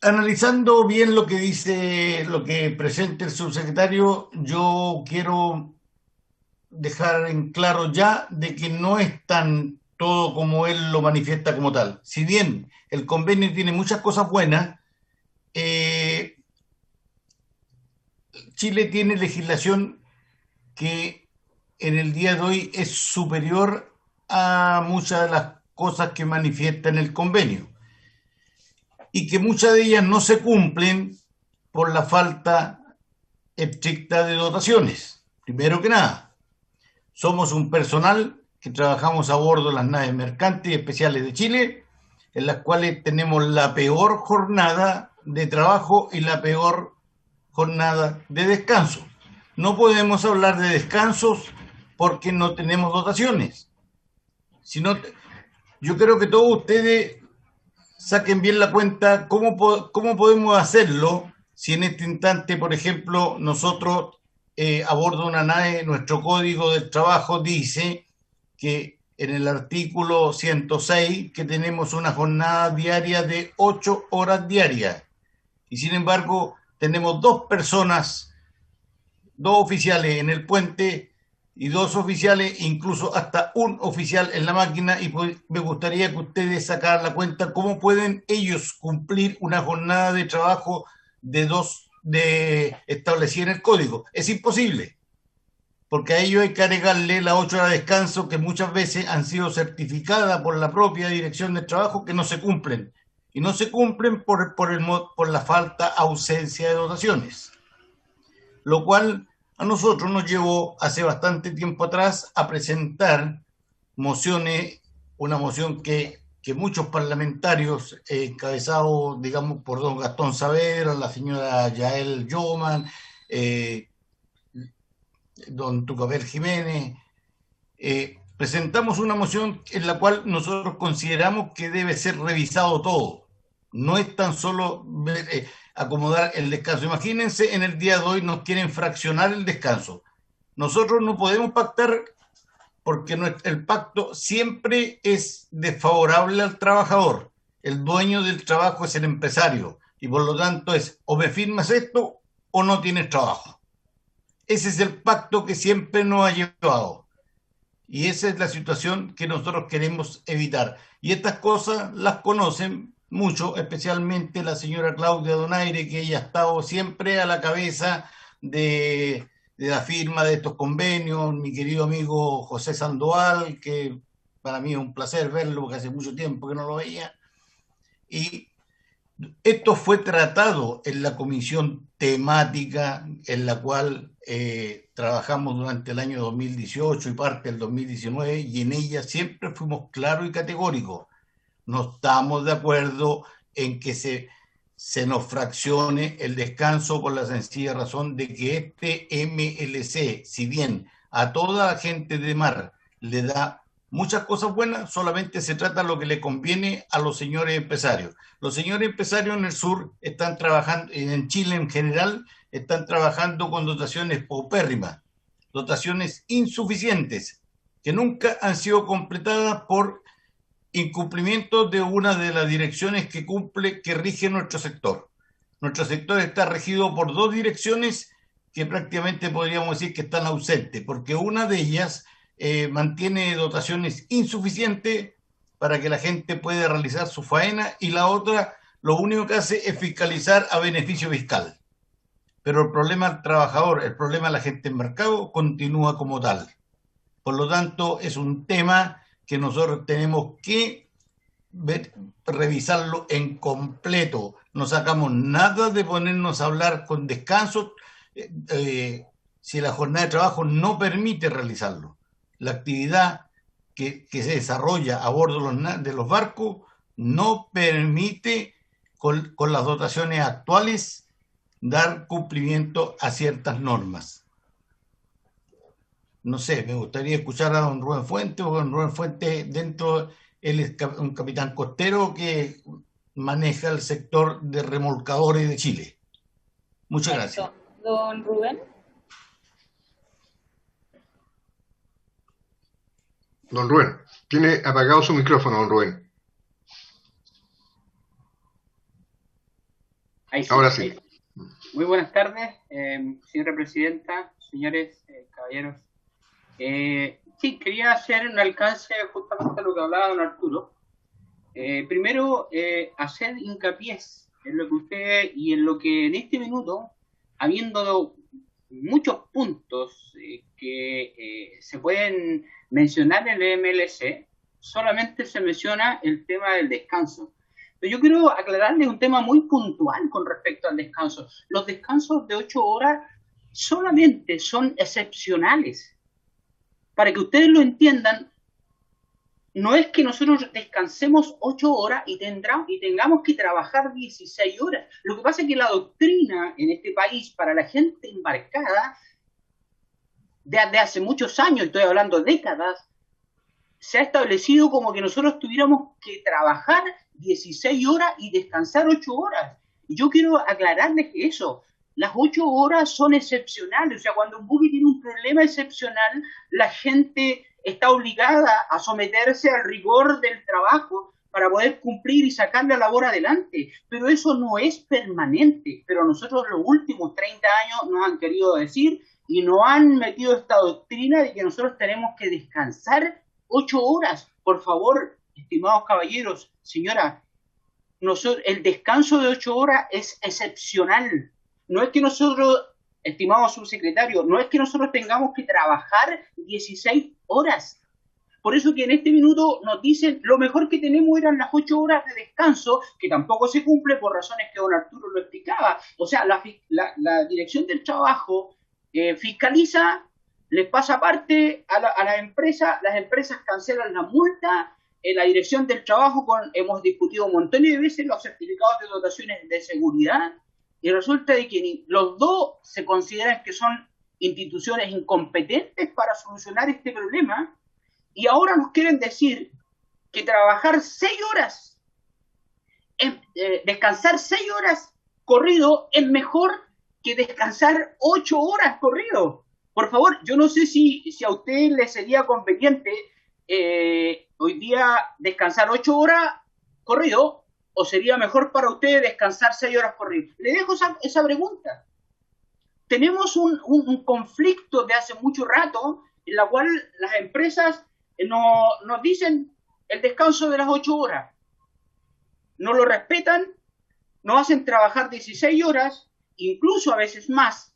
Analizando bien lo que dice, lo que presenta el subsecretario, yo quiero dejar en claro ya de que no es tan todo como él lo manifiesta como tal. Si bien el convenio tiene muchas cosas buenas, Chile tiene legislación que en el día de hoy es superior a muchas de las cosas que manifiesta en el convenio, y que muchas de ellas no se cumplen por la falta estricta de dotaciones. Primero que nada, somos un personal que trabajamos a bordo de las naves mercantes y especiales de Chile, en las cuales tenemos la peor jornada de trabajo y la peor jornada de descanso. No podemos hablar de descansos porque no tenemos dotaciones. Yo creo que todos ustedes saquen bien la cuenta cómo podemos hacerlo si en este instante, por ejemplo, nosotros a bordo de una nave, nuestro código del trabajo dice que en el artículo 106 que tenemos una jornada diaria de 8 horas diarias, y sin embargo tenemos 2 personas, 2 oficiales en el puente y 2 oficiales, incluso hasta un oficial en la máquina, y me gustaría que ustedes sacaran la cuenta cómo pueden ellos cumplir una jornada de trabajo de establecida en el código. Es imposible, porque a ellos hay que agregarle las 8 horas de descanso que muchas veces han sido certificadas por la propia Dirección del Trabajo, que no se cumplen, y no se cumplen por la ausencia de dotaciones, lo cual a nosotros nos llevó hace bastante tiempo atrás a presentar una moción que muchos parlamentarios, encabezados, digamos, por don Gastón Saavedra, la señora Yael Yoman, don Tucapel Jiménez, presentamos una moción en la cual nosotros consideramos que debe ser revisado todo. No es tan solo acomodar el descanso. Imagínense, en el día de hoy nos quieren fraccionar el descanso. Nosotros no podemos pactar porque el pacto siempre es desfavorable al trabajador. El dueño del trabajo es el empresario y por lo tanto es o me firmas esto o no tienes trabajo. Ese es el pacto que siempre nos ha llevado. Y esa es la situación que nosotros queremos evitar. Y estas cosas las conocen mucho, especialmente la señora Claudia Donaire, que ella ha estado siempre a la cabeza de la firma de estos convenios, mi querido amigo José Sandoval, que para mí es un placer verlo, porque hace mucho tiempo que no lo veía. Y esto fue tratado en la comisión temática en la cual trabajamos durante el año 2018 y parte del 2019, y en ella siempre fuimos claros y categóricos. No estamos de acuerdo en que se nos fraccione el descanso por la sencilla razón de que este MLC, si bien a toda la gente de mar le da muchas cosas buenas, solamente se trata de lo que le conviene a los señores empresarios. Los señores empresarios en el sur están trabajando, en Chile en general, están trabajando con dotaciones paupérrimas, dotaciones insuficientes, que nunca han sido completadas por incumplimiento de una de las direcciones que rige nuestro sector. Nuestro sector está regido por dos direcciones que prácticamente podríamos decir que están ausentes, porque una de ellas mantiene dotaciones insuficientes para que la gente pueda realizar su faena, y la otra lo único que hace es fiscalizar a beneficio fiscal. Pero el problema del trabajador, el problema de la gente en mercado continúa como tal. Por lo tanto, es un tema que nosotros tenemos que revisarlo en completo. No sacamos nada de ponernos a hablar con descanso si la jornada de trabajo no permite realizarlo. La actividad que se desarrolla a bordo de los barcos no permite, con las dotaciones actuales, dar cumplimiento a ciertas normas. No sé, me gustaría escuchar a don Rubén Fuentes, porque don Rubén Fuentes él es un capitán costero que maneja el sector de remolcadores de Chile. Muchas gracias. Don Rubén. Don Rubén, tiene apagado su micrófono, don Rubén. Ahí sí, ahora sí. Ahí. Muy buenas tardes, señora presidenta, señores, caballeros. Sí, quería hacer un alcance justamente a lo que hablaba don Arturo. Primero, hacer hincapié en lo que usted y en lo que en este minuto, habiendo muchos puntos que se pueden mencionar en el MLC, solamente se menciona el tema del descanso. Pero yo quiero aclararles un tema muy puntual con respecto al descanso. Los descansos de 8 horas solamente son excepcionales. Para que ustedes lo entiendan, no es que nosotros descansemos 8 horas y tengamos que trabajar 16 horas. Lo que pasa es que la doctrina en este país para la gente embarcada, de hace muchos años, estoy hablando décadas, se ha establecido como que nosotros tuviéramos que trabajar 16 horas y descansar 8 horas. Y yo quiero aclararles que eso, las 8 horas son excepcionales. O sea, cuando un buque tiene un problema excepcional, la gente está obligada a someterse al rigor del trabajo para poder cumplir y sacar la labor adelante. Pero eso no es permanente. Pero nosotros los últimos 30 años nos han querido decir y nos han metido esta doctrina de que nosotros tenemos que descansar 8 horas. Por favor, estimados caballeros, señora, el descanso de 8 horas es excepcional. No es que nosotros, estimado subsecretario, no es que nosotros tengamos que trabajar 16 horas. Por eso que en este minuto nos dicen, lo mejor que tenemos eran las 8 horas de descanso, que tampoco se cumple por razones que don Arturo lo explicaba. O sea, la Dirección del Trabajo fiscaliza, les pasa parte a las empresas cancelan la multa. En la Dirección del Trabajo hemos discutido un montón de veces los certificados de dotaciones de seguridad, y resulta de que los dos se consideran que son instituciones incompetentes para solucionar este problema, Y ahora nos quieren decir que trabajar 6 horas, descansar 6 horas corrido es mejor que descansar 8 horas corrido. Por favor, yo no sé si a usted le sería conveniente hoy día descansar 8 horas corrido, o sería mejor para usted descansar 6 horas corrido. Le dejo esa pregunta. Tenemos un conflicto de hace mucho rato en la cual las empresas nos dicen el descanso de las 8 horas. No lo respetan, nos hacen trabajar 16 horas, incluso a veces más.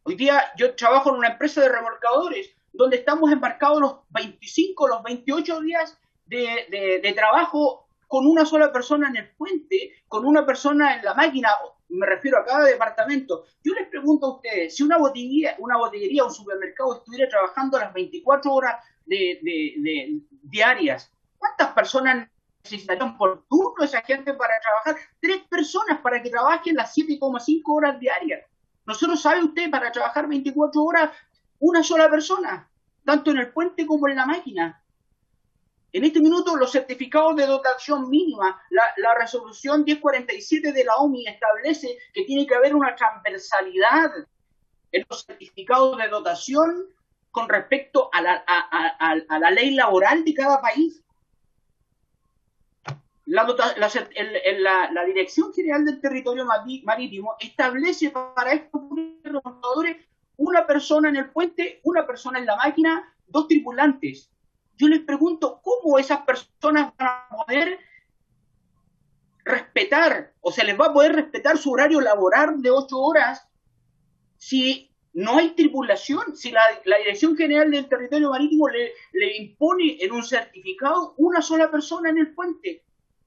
Hoy día yo trabajo en una empresa de remolcadores donde estamos embarcados los 25, los 28 días de trabajo con una sola persona en el puente, con una persona en la máquina, me refiero a cada departamento. Yo les pregunto a ustedes, si una botillería, un supermercado estuviera trabajando las 24 horas diarias, ¿cuántas personas necesitarían por turno esa gente para trabajar? 3 personas para que trabajen las 7,5 horas diarias. Nosotros, ¿sabe usted, para trabajar 24 horas, una sola persona, tanto en el puente como en la máquina? En este minuto, los certificados de dotación mínima, la resolución 1047 de la OMI establece que tiene que haber una transversalidad en los certificados de dotación con respecto a la ley laboral de cada país. La Dirección General del Territorio Marítimo establece para estos remolcadores una persona en el puente, una persona en la máquina, 2 tripulantes. Yo les pregunto, ¿cómo esas personas van a poder respetar, o se les va a poder respetar su horario laboral de 8 horas si no hay tripulación? Si la Dirección General del Territorio Marítimo le impone en un certificado una sola persona en el puente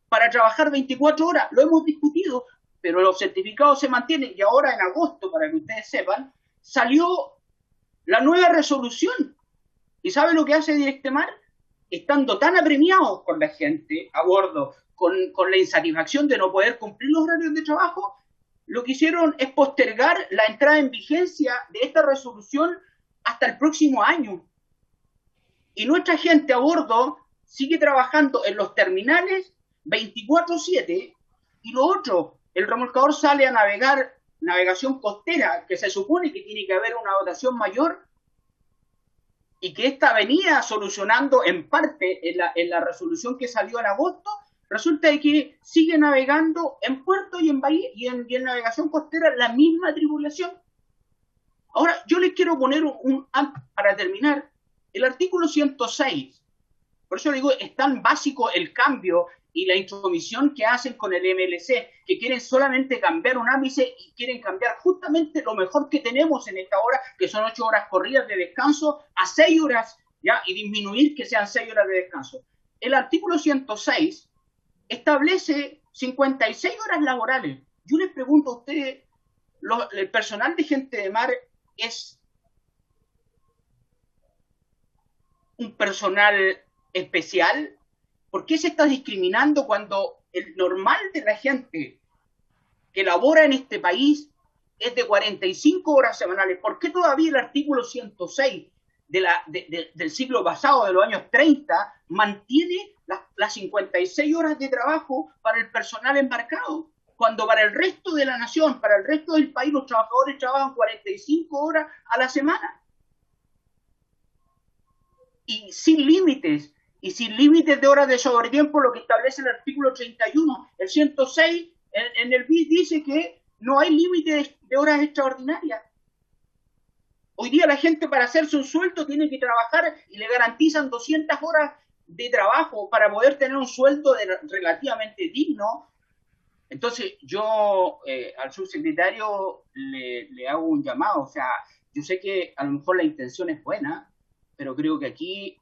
para trabajar 24 horas. Lo hemos discutido, pero los certificados se mantienen. Y ahora en agosto, para que ustedes sepan, salió la nueva resolución. ¿Y sabe lo que hace Directemar? Estando tan apremiados con la gente a bordo, con la insatisfacción de no poder cumplir los horarios de trabajo, lo que hicieron es postergar la entrada en vigencia de esta resolución hasta el próximo año. Y nuestra gente a bordo sigue trabajando en los terminales 24/7, y lo otro, el remolcador sale a navegar navegación costera, que se supone que tiene que haber una dotación mayor, y que esta venía solucionando en parte en la resolución que salió en agosto. Resulta de que sigue navegando en puerto y en bahía y en navegación costera la misma tripulación. Ahora, yo les quiero poner para terminar, el artículo 106. Por eso digo, es tan básico el cambio y la intromisión que hacen con el MLC, que quieren solamente cambiar un ápice y quieren cambiar justamente lo mejor que tenemos en esta hora, que son 8 horas corridas de descanso, a 6 horas, ¿ya? Y disminuir que sean 6 horas de descanso. El artículo 106 establece 56 horas laborales. Yo les pregunto a ustedes, el personal de Gente de Mar es un personal especial. ¿Por qué se está discriminando cuando el normal de la gente que labora en este país es de 45 horas semanales? ¿Por qué todavía el artículo 106 del siglo pasado, de los años 30, mantiene las 56 horas de trabajo para el personal embarcado, cuando para el resto de la nación, para el resto del país, los trabajadores trabajan 45 horas a la semana? Y sin límites de horas de sobretiempo, lo que establece el artículo 31. El 106 en el BIS dice que no hay límite de horas extraordinarias. Hoy día la gente, para hacerse un sueldo, tiene que trabajar y le garantizan 200 horas de trabajo para poder tener un sueldo relativamente digno. Entonces yo al subsecretario le hago un llamado. O sea, yo sé que a lo mejor la intención es buena, pero creo que aquí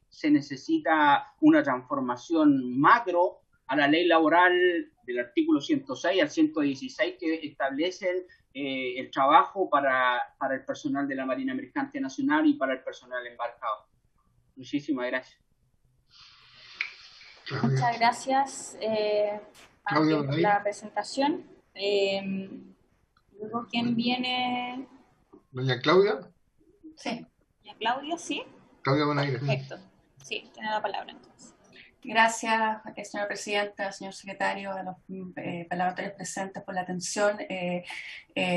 se necesita una transformación macro a la ley laboral del artículo 106 al 116, que establecen el trabajo para el personal de la Marina Mercante Nacional y para el personal embarcado. Muchísimas gracias. Muchas gracias por la presentación. Luego, ¿quién viene? ¿Doña Claudia? Sí. Claudia, ¿sí? Claudia Donaire. Perfecto. Sí, tiene la palabra entonces. Gracias, señora presidenta, señor secretario, a los parlamentarios presentes por la atención,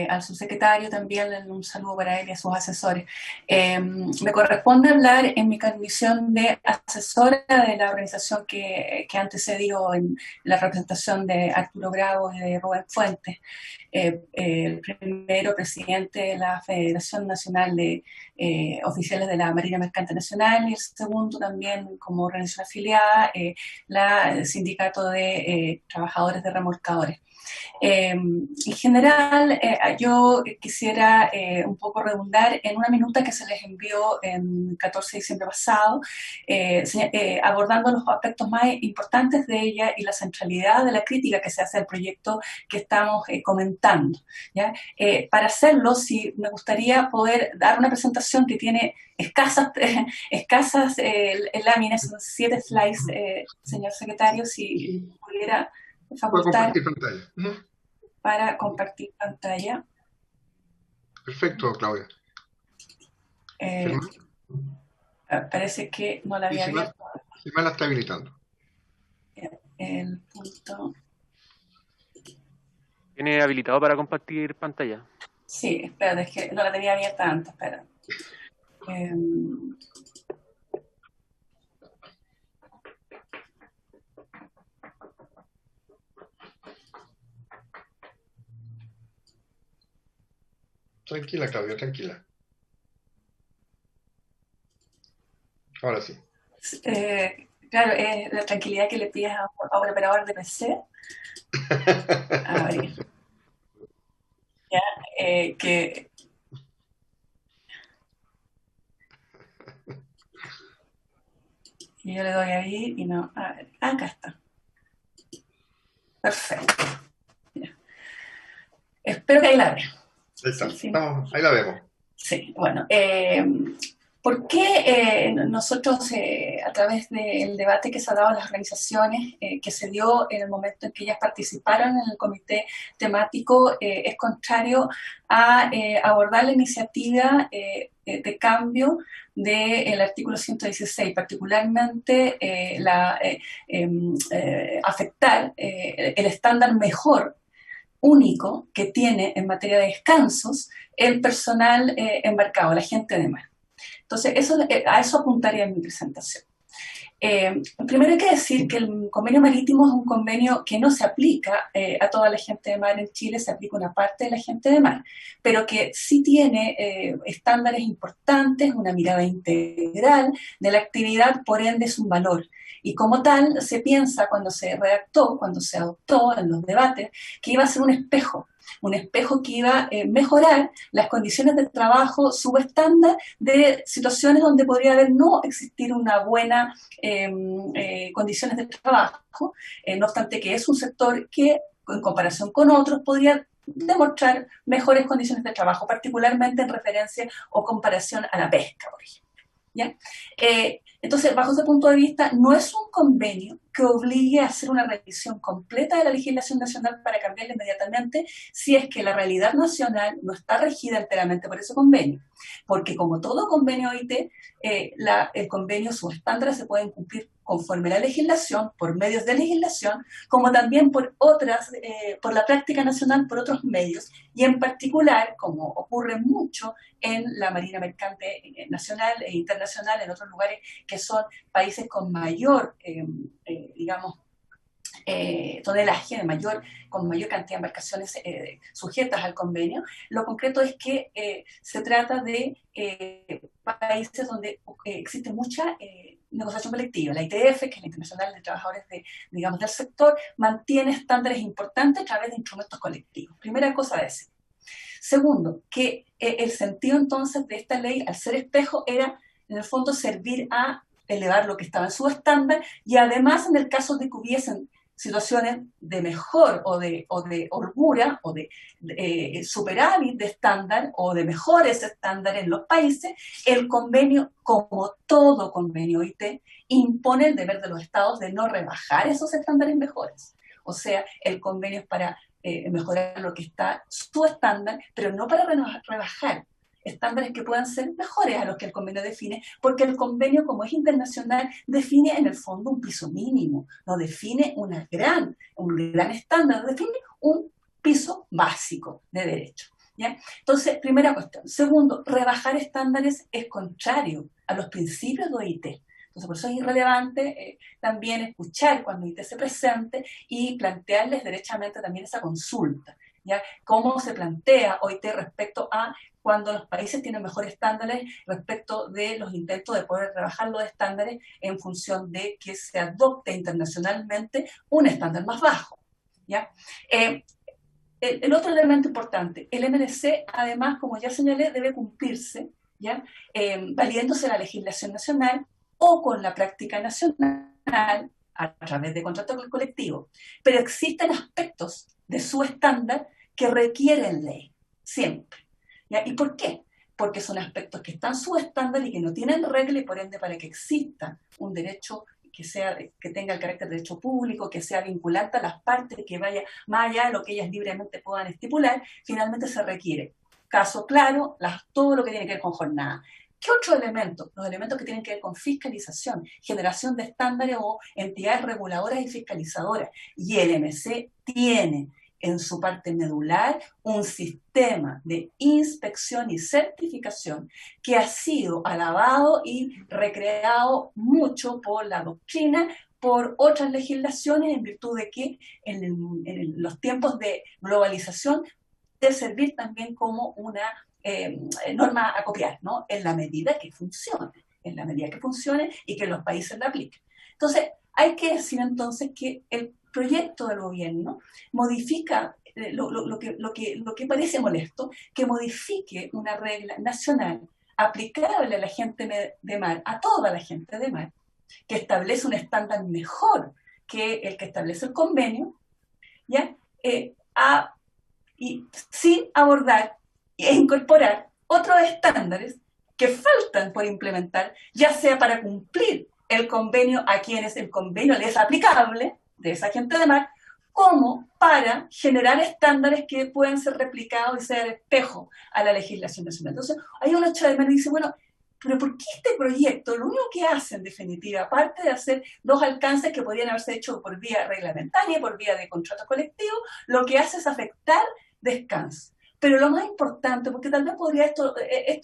al subsecretario también, un saludo para él y a sus asesores. Me corresponde hablar en mi condición de asesora de la organización que antecedió en la representación de Arturo Bravo y de Rubén Fuentes, el primero presidente de la Federación Nacional de Oficiales de la Marina Mercante Nacional, y el segundo también como organización afiliada, el Sindicato de Trabajadores de Remolcadores. En general, yo quisiera un poco redundar en una minuta que se les envió en 14 de diciembre pasado, abordando los aspectos más importantes de ella y la centralidad de la crítica que se hace al proyecto que estamos comentando, ¿ya? Para hacerlo, sí, me gustaría poder dar una presentación que tiene escasas láminas, son 7 slides, señor secretario, si pudiera facultar compartir pantalla. Para compartir pantalla. Perfecto, Claudia. Parece que no la había abierto. Sí, me la está habilitando. El punto. ¿Tiene habilitado para compartir pantalla? Sí, espera, es que no la tenía abierta antes, espera. Tranquila, Claudia, tranquila. Ahora sí. Claro, es la tranquilidad que le pides a un operador de PC. A ver. Ya, que... Y yo le doy ahí y no... A ver, acá está. Perfecto. Ya. Espero que ahí la vean. Ahí está. Sí. Vamos, ahí la vemos. Sí, bueno. ¿Por qué nosotros, a través del debate que se ha dado en las organizaciones, que se dio en el momento en que ellas participaron en el comité temático, es contrario a abordar la iniciativa de cambio del artículo 116, particularmente afectar el estándar mejor único que tiene en materia de descansos el personal embarcado, la gente de mar? Entonces, a eso apuntaría en mi presentación. Primero hay que decir que el convenio marítimo es un convenio que no se aplica a toda la gente de mar en Chile, se aplica a una parte de la gente de mar, pero que sí tiene estándares importantes, una mirada integral de la actividad, por ende es un valor. Y como tal, se piensa cuando se redactó, cuando se adoptó en los debates, que iba a ser un espejo que iba a mejorar las condiciones de trabajo subestándar de situaciones donde podría haber no existir una buena condiciones de trabajo, no obstante que es un sector que, en comparación con otros, podría demostrar mejores condiciones de trabajo, particularmente en referencia o comparación a la pesca, por ejemplo. ¿Ya? Entonces, bajo ese punto de vista, no es un convenio que obligue a hacer una revisión completa de la legislación nacional para cambiarla inmediatamente si es que la realidad nacional no está regida enteramente por ese convenio. Porque como todo convenio OIT, el convenio, sus estándares se pueden cumplir conforme a la legislación, por medios de legislación, como también por por la práctica nacional, por otros medios, y en particular, como ocurre mucho en la Marina Mercante nacional e internacional, en otros lugares que son países con mayor, tonelaje, con mayor cantidad de embarcaciones sujetas al convenio. Lo concreto es que se trata de países donde existe mucha negociación colectiva. La ITF, que es la Internacional de Trabajadores del sector, mantiene estándares importantes a través de instrumentos colectivos. Primera cosa a decir. Segundo, que el sentido entonces de esta ley, al ser espejo, era en el fondo servir a elevar lo que estaba en su estándar, y además en el caso de que hubiesen situaciones de mejor o de holgura o de superávit de estándar o de mejores estándares en los países, el convenio, como todo convenio OIT, impone el deber de los estados de no rebajar esos estándares mejores. O sea, el convenio es para mejorar lo que está su estándar, pero no para rebajar estándares que puedan ser mejores a los que el convenio define, porque el convenio, como es internacional, define en el fondo un piso mínimo, no define un gran estándar, define un piso básico de derecho. ¿Ya? Entonces, primera cuestión. Segundo, rebajar estándares es contrario a los principios de OIT. Entonces, por eso es irrelevante también escuchar cuando OIT se presente y plantearles derechamente también esa consulta. ¿Ya? ¿Cómo se plantea OIT respecto a cuando los países tienen mejores estándares respecto de los intentos de poder rebajar los estándares en función de que se adopte internacionalmente un estándar más bajo? ¿Ya? El otro elemento importante, el MLC, además, como ya señalé, debe cumplirse, ¿ya? Valiéndose la legislación nacional o con la práctica nacional a través de contrato colectivo. Pero existen aspectos de su estándar que requieren ley, siempre. ¿Ya? ¿Y por qué? Porque son aspectos que están su estándar y que no tienen regla y por ende para que exista un derecho que tenga el carácter de derecho público, que sea vinculante a las partes, que vaya más allá de lo que ellas libremente puedan estipular, finalmente se requiere. Caso claro, todo lo que tiene que ver con jornada. ¿Qué otros elementos? Los elementos que tienen que ver con fiscalización, generación de estándares o entidades reguladoras y fiscalizadoras. Y el MC tiene en su parte medular un sistema de inspección y certificación que ha sido alabado y recreado mucho por la doctrina, por otras legislaciones, en virtud de que en los tiempos de globalización debe servir también como una norma a copiar, ¿no? En la medida que funcione y que los países la apliquen. Entonces, hay que decir entonces que el proyecto del gobierno modifica lo que parece molesto, que modifique una regla nacional aplicable a la gente de mar, a toda la gente de mar, que establece un estándar mejor que el que establece el convenio, ¿ya? Y sin abordar e incorporar otros estándares que faltan por implementar, ya sea para cumplir el convenio a quienes el convenio les es aplicable, de esa gente de mar, como para generar estándares que pueden ser replicados y ser espejo a la legislación nacional. Entonces, hay un hecho de menos y dice, bueno, pero ¿por qué este proyecto, lo único que hace en definitiva, aparte de hacer dos alcances que podrían haberse hecho por vía reglamentaria, por vía de contrato colectivo, lo que hace es afectar descanso? Pero lo más importante, porque tal vez podría esto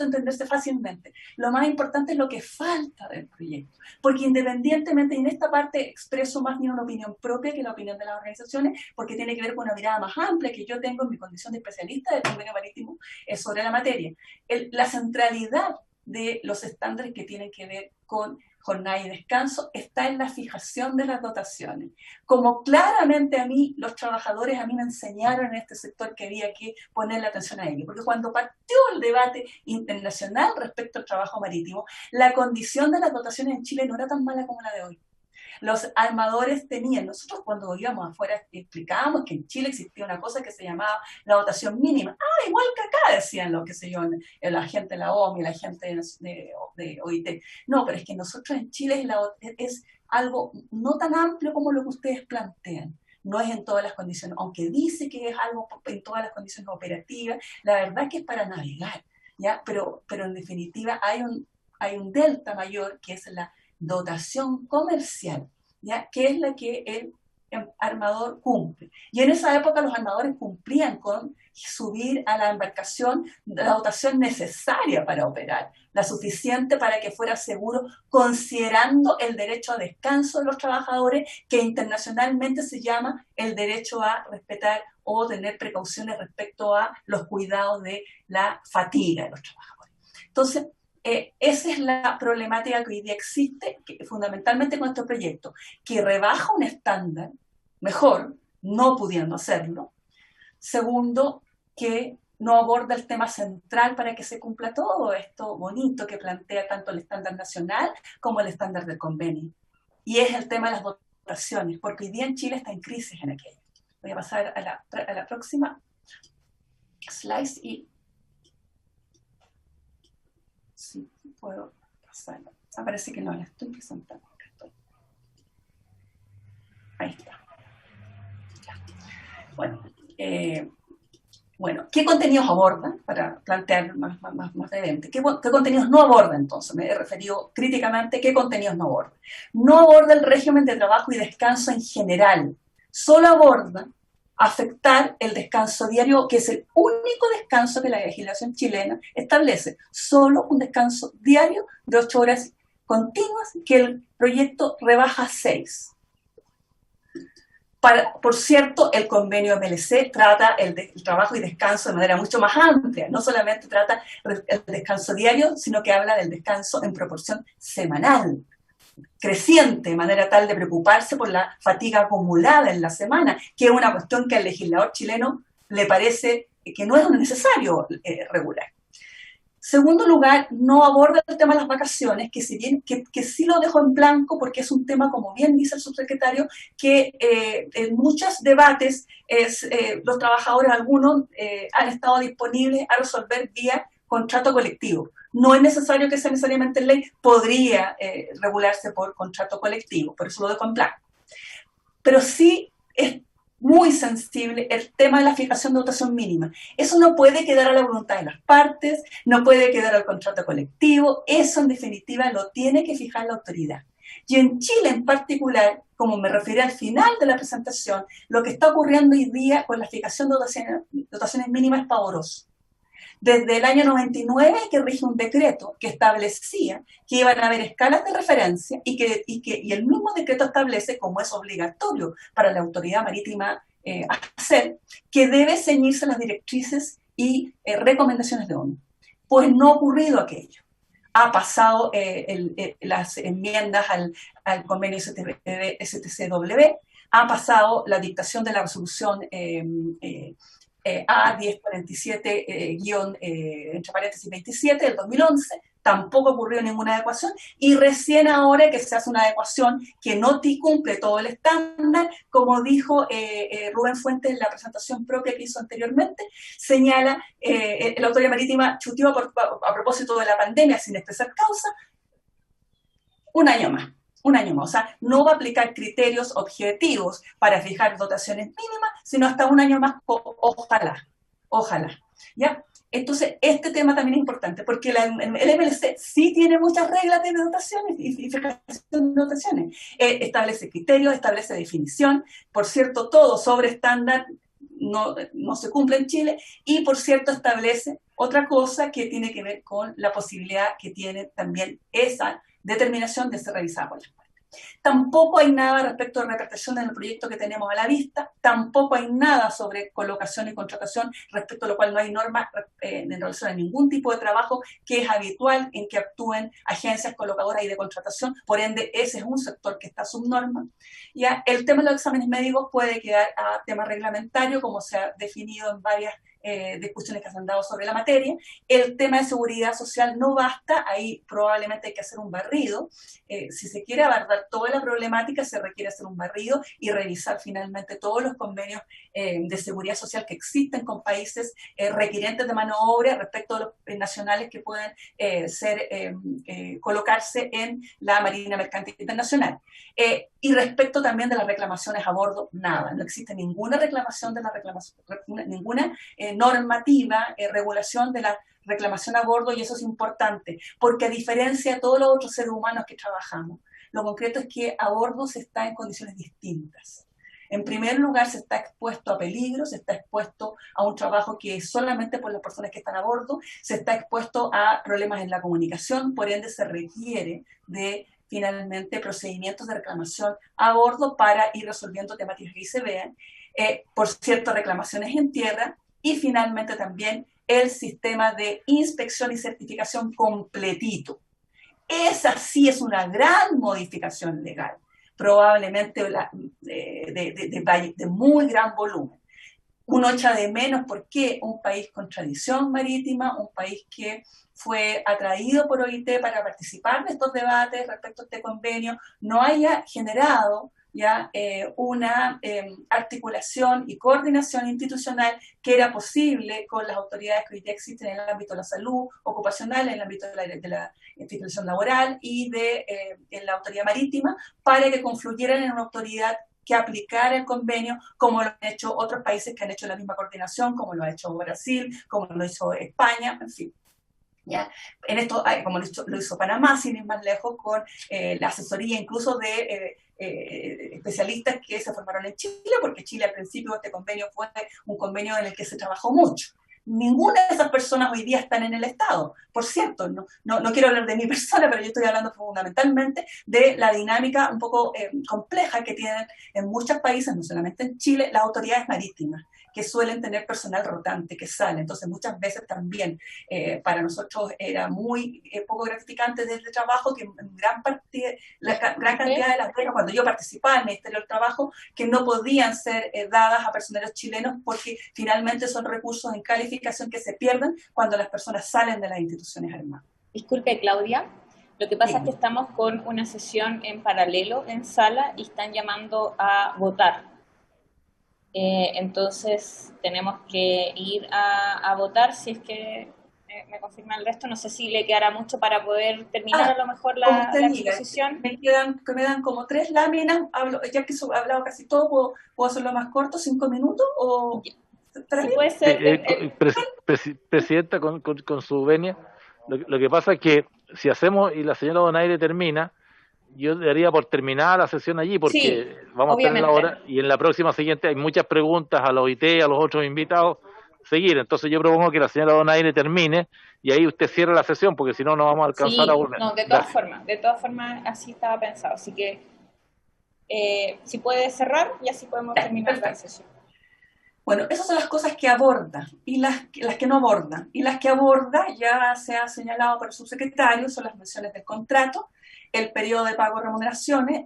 entenderse fácilmente, lo más importante es lo que falta del proyecto. Porque independientemente, y en esta parte expreso más bien una opinión propia que la opinión de las organizaciones, porque tiene que ver con una mirada más amplia que yo tengo en mi condición de especialista del convenio marítimo sobre la materia. La centralidad de los estándares que tienen que ver con jornada y descanso está en la fijación de las dotaciones. Como claramente los trabajadores me enseñaron en este sector que había que ponerle atención a ello, porque cuando partió el debate internacional respecto al trabajo marítimo, la condición de las dotaciones en Chile no era tan mala como la de hoy. Los armadores tenían, nosotros cuando íbamos afuera explicábamos que en Chile existía una cosa que se llamaba la dotación mínima. Igual que acá decían lo que sé yo, la gente de la OMI, la gente de OIT. No, pero es que nosotros en Chile es algo no tan amplio como lo que ustedes plantean. No es en todas las condiciones, aunque dice que es algo en todas las condiciones operativas, la verdad es que es para navegar, ¿ya? Pero en definitiva hay un delta mayor que es la dotación comercial, ¿ya? Que es la que el armador cumple. Y en esa época los armadores cumplían con subir a la embarcación la dotación necesaria para operar, la suficiente para que fuera seguro, considerando el derecho a descanso de los trabajadores, que internacionalmente se llama el derecho a respetar o tener precauciones respecto a los cuidados de la fatiga de los trabajadores. Entonces, esa es la problemática que hoy día existe, fundamentalmente con este proyecto, que rebaja un estándar mejor, no pudiendo hacerlo. Segundo, que no aborda el tema central para que se cumpla todo esto bonito que plantea tanto el estándar nacional como el estándar del convenio. Y es el tema de las dotaciones, porque hoy día en Chile está en crisis en aquello. Voy a pasar a la próxima slide y... Sí, puedo pasar. Parece que no la estoy presentando. Ahí está. Ya. Bueno, Bueno, ¿qué contenidos aborda? Para plantear más brevemente. ¿Qué contenidos no aborda entonces? Me he referido críticamente, ¿qué contenidos no aborda? No aborda el régimen de trabajo y descanso en general. Solo aborda afectar el descanso diario, que es el único descanso que la legislación chilena establece. Solo un descanso diario de 8 horas continuas, que el proyecto rebaja a 6. Por cierto, el convenio MLC trata el trabajo y descanso de manera mucho más amplia. No solamente trata el descanso diario, sino que habla del descanso en proporción semanal, creciente, de manera tal de preocuparse por la fatiga acumulada en la semana, que es una cuestión que al legislador chileno le parece que no es necesario regular. Segundo lugar, no aborda el tema de las vacaciones, que si bien que sí lo dejo en blanco porque es un tema, como bien dice el subsecretario, que en muchos debates los trabajadores, algunos, han estado disponibles a resolver vía contrato colectivo. No es necesario que sea necesariamente en ley, podría regularse por contrato colectivo, por eso lo dejo en blanco. Pero sí es muy sensible el tema de la fijación de dotación mínima. Eso no puede quedar a la voluntad de las partes, no puede quedar al contrato colectivo, eso en definitiva lo tiene que fijar la autoridad. Y en Chile en particular, como me referí al final de la presentación, lo que está ocurriendo hoy día con la fijación de dotaciones mínimas es pavoroso. Desde el año 99 que rige un decreto que establecía que iban a haber escalas de referencia y el mismo decreto establece, como es obligatorio para la autoridad marítima hacer, que debe ceñirse las directrices y recomendaciones de ONU. Pues no ha ocurrido aquello. Ha pasado las enmiendas al convenio STCW, ha pasado la dictación de la resolución A1047, entre paréntesis 27 del 2011, tampoco ocurrió ninguna adecuación, y recién ahora que se hace una adecuación que no cumple todo el estándar, como dijo Rubén Fuentes en la presentación propia que hizo anteriormente, señala, la autoridad marítima chuteó a propósito de la pandemia sin expresar causa, un año más. O sea, no va a aplicar criterios objetivos para fijar dotaciones mínimas, sino hasta un año más, ojalá, ¿ya? Entonces, este tema también es importante, porque el MLC sí tiene muchas reglas de dotaciones y fijación de dotaciones. Establece criterios, establece definición, por cierto, todo sobre estándar no se cumple en Chile, y por cierto establece otra cosa que tiene que ver con la posibilidad que tiene también esa determinación de ser revisada por las partes. Tampoco hay nada respecto de repartición en el proyecto que tenemos a la vista, tampoco hay nada sobre colocación y contratación, respecto a lo cual no hay normas en relación a ningún tipo de trabajo que es habitual en que actúen agencias colocadoras y de contratación, por ende ese es un sector que está subnorma. Ya, el tema de los exámenes médicos puede quedar a tema reglamentario, como se ha definido en varias discusiones que se han dado sobre la materia. El tema de seguridad social no basta, ahí probablemente hay que hacer un barrido. Si se quiere abordar toda la problemática, se requiere hacer un barrido y revisar finalmente todos los convenios de seguridad social que existen con países requirientes de mano de obra respecto a los nacionales que pueden colocarse en la Marina Mercante Internacional. Y respecto también de las reclamaciones a bordo, nada, no existe ninguna reclamación de la reclamación, ninguna normativa, regulación de la reclamación a bordo, y eso es importante, porque a diferencia de todos los otros seres humanos que trabajamos, lo concreto es que a bordo se está en condiciones distintas. En primer lugar, se está expuesto a peligros, se está expuesto a un trabajo que es solamente por las personas que están a bordo, se está expuesto a problemas en la comunicación, por ende se requiere de finalmente procedimientos de reclamación a bordo para ir resolviendo temáticas que ahí se vean, por cierto, reclamaciones en tierra, y finalmente también el sistema de inspección y certificación completito. Esa sí es una gran modificación legal, probablemente de muy gran volumen. Uno echa de menos porque un país con tradición marítima, un país que fue atraído por OIT para participar de estos debates respecto a este convenio, no haya generado ya una articulación y coordinación institucional que era posible con las autoridades que hoy día existen en el ámbito de la salud ocupacional, en el ámbito de la institución laboral y en la autoridad marítima, para que confluyeran en una autoridad que aplicar el convenio, como lo han hecho otros países que han hecho la misma coordinación, como lo ha hecho Brasil, como lo hizo España, en fin. ¿Ya? En esto, como lo hizo Panamá, sin ir más lejos, con la asesoría incluso de especialistas que se formaron en Chile, porque Chile al principio este convenio fue un convenio en el que se trabajó mucho. Ninguna de esas personas hoy día están en el Estado. Por cierto, no quiero hablar de mi persona, pero yo estoy hablando fundamentalmente de la dinámica un poco compleja que tienen en muchos países, no solamente en Chile, las autoridades marítimas, que suelen tener personal rotante que sale. Entonces, muchas veces también para nosotros era muy poco gratificante desde el trabajo, que en gran cantidad de las becas, cuando yo participaba en el Ministerio del Trabajo, que no podían ser dadas a personeros chilenos porque finalmente son recursos en calificación que se pierden cuando las personas salen de las instituciones armadas. Disculpe, Claudia. Lo que pasa es que estamos con una sesión en paralelo en sala y están llamando a votar. Entonces tenemos que ir a votar. Si es que me confirma el resto, no sé si le quedará mucho para poder terminar a lo mejor la exposición. Me quedan como 3 láminas, ya que he hablado casi todo, ¿puedo hacerlo más corto, 5 minutos? O sí, puede ser. Presidenta, con su venia, lo que pasa es que si hacemos y la señora Donaire termina, yo daría por terminada la sesión allí, porque sí, vamos obviamente. a tener la hora, y en la próxima siguiente hay muchas preguntas a la OIT, a los otros invitados, seguir. Entonces yo propongo que la señora Donaire termine, y ahí usted cierre la sesión, porque si no, no vamos a alcanzar a volver. No, de todas formas, así estaba pensado. Así que, si puede cerrar, y así podemos terminar la sesión. Bueno, esas son las cosas que aborda y las que no aborda. Y las que aborda, ya se ha señalado por el subsecretario, son las menciones del contrato, el periodo de pago de remuneraciones,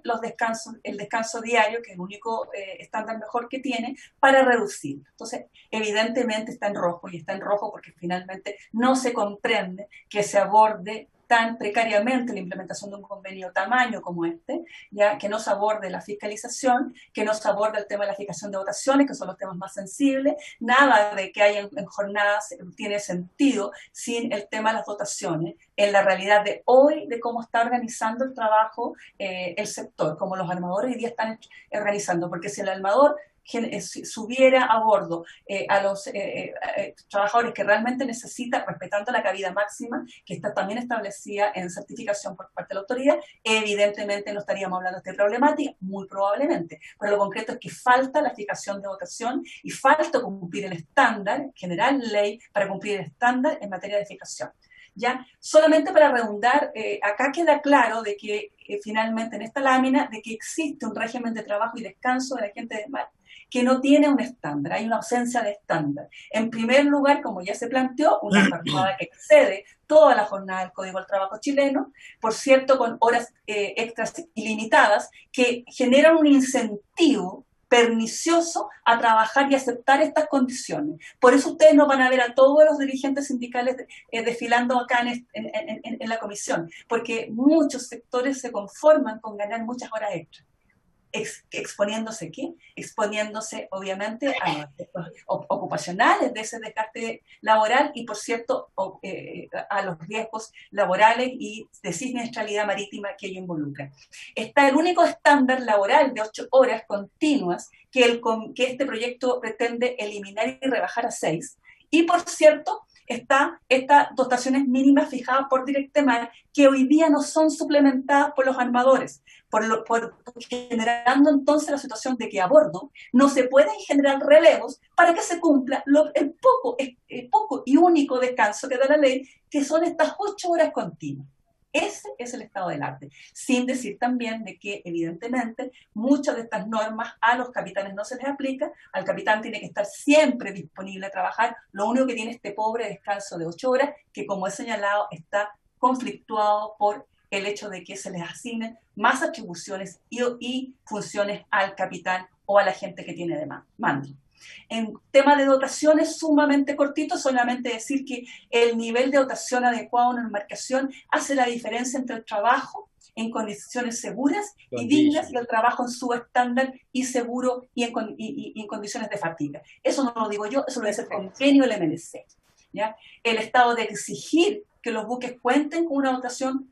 el descanso diario, que es el único estándar mejor que tiene, para reducir. Entonces, evidentemente está en rojo, y está en rojo porque finalmente no se comprende que se aborde tan precariamente la implementación de un convenio tamaño como este, ya que no se aborde la fiscalización, que no se aborde el tema de la fijación de votaciones, que son los temas más sensibles. Nada de que haya en jornadas tiene sentido sin el tema de las votaciones, en la realidad de hoy, de cómo está organizando el trabajo el sector, como los armadores hoy día están organizando, porque si el armador subiera a bordo a los trabajadores que realmente necesita, respetando la cabida máxima que está también establecida en certificación por parte de la autoridad, evidentemente no estaríamos hablando de esta problemática, muy probablemente, pero lo concreto es que falta la fijación de votación y falta cumplir el estándar, generar ley para cumplir el estándar en materia de fijación. ¿Ya? Solamente para redundar, acá queda claro de que finalmente en esta lámina de que existe un régimen de trabajo y descanso de la gente de mar que no tiene un estándar, hay una ausencia de estándar. En primer lugar, como ya se planteó, una jornada que excede toda la jornada del Código del Trabajo chileno, por cierto, con horas extras ilimitadas, que generan un incentivo pernicioso a trabajar y aceptar estas condiciones. Por eso ustedes no van a ver a todos los dirigentes sindicales desfilando acá en la comisión, porque muchos sectores se conforman con ganar muchas horas extras. ¿Exponiéndose qué? Exponiéndose obviamente a los aspectos ocupacionales de ese desgaste laboral y, por cierto, a los riesgos laborales y de siniestralidad marítima que ello involucra. Está el único estándar laboral de 8 horas continuas que este proyecto pretende eliminar y rebajar a 6. Y, por cierto, está estas dotaciones mínimas fijadas por Directemar, que hoy día no son suplementadas por los armadores, generando entonces la situación de que a bordo no se pueden generar relevos para que se cumpla el poco y único descanso que da la ley, que son estas 8 horas continuas. Ese es el estado del arte, sin decir también de que evidentemente muchas de estas normas a los capitanes no se les aplica, al capitán tiene que estar siempre disponible a trabajar, lo único que tiene este pobre descanso de 8 horas, que como he señalado está conflictuado por el hecho de que se les asignen más atribuciones y funciones al capitán o a la gente que tiene de mando. En tema de dotaciones, sumamente cortito, solamente decir que el nivel de dotación adecuado en una embarcación hace la diferencia entre el trabajo en condiciones seguras y dignas y el trabajo en subestándar y seguro y en condiciones de fatiga. Eso no lo digo yo, eso lo dice el convenio del MLC. ¿Ya? El Estado de exigir que los buques cuenten con una dotación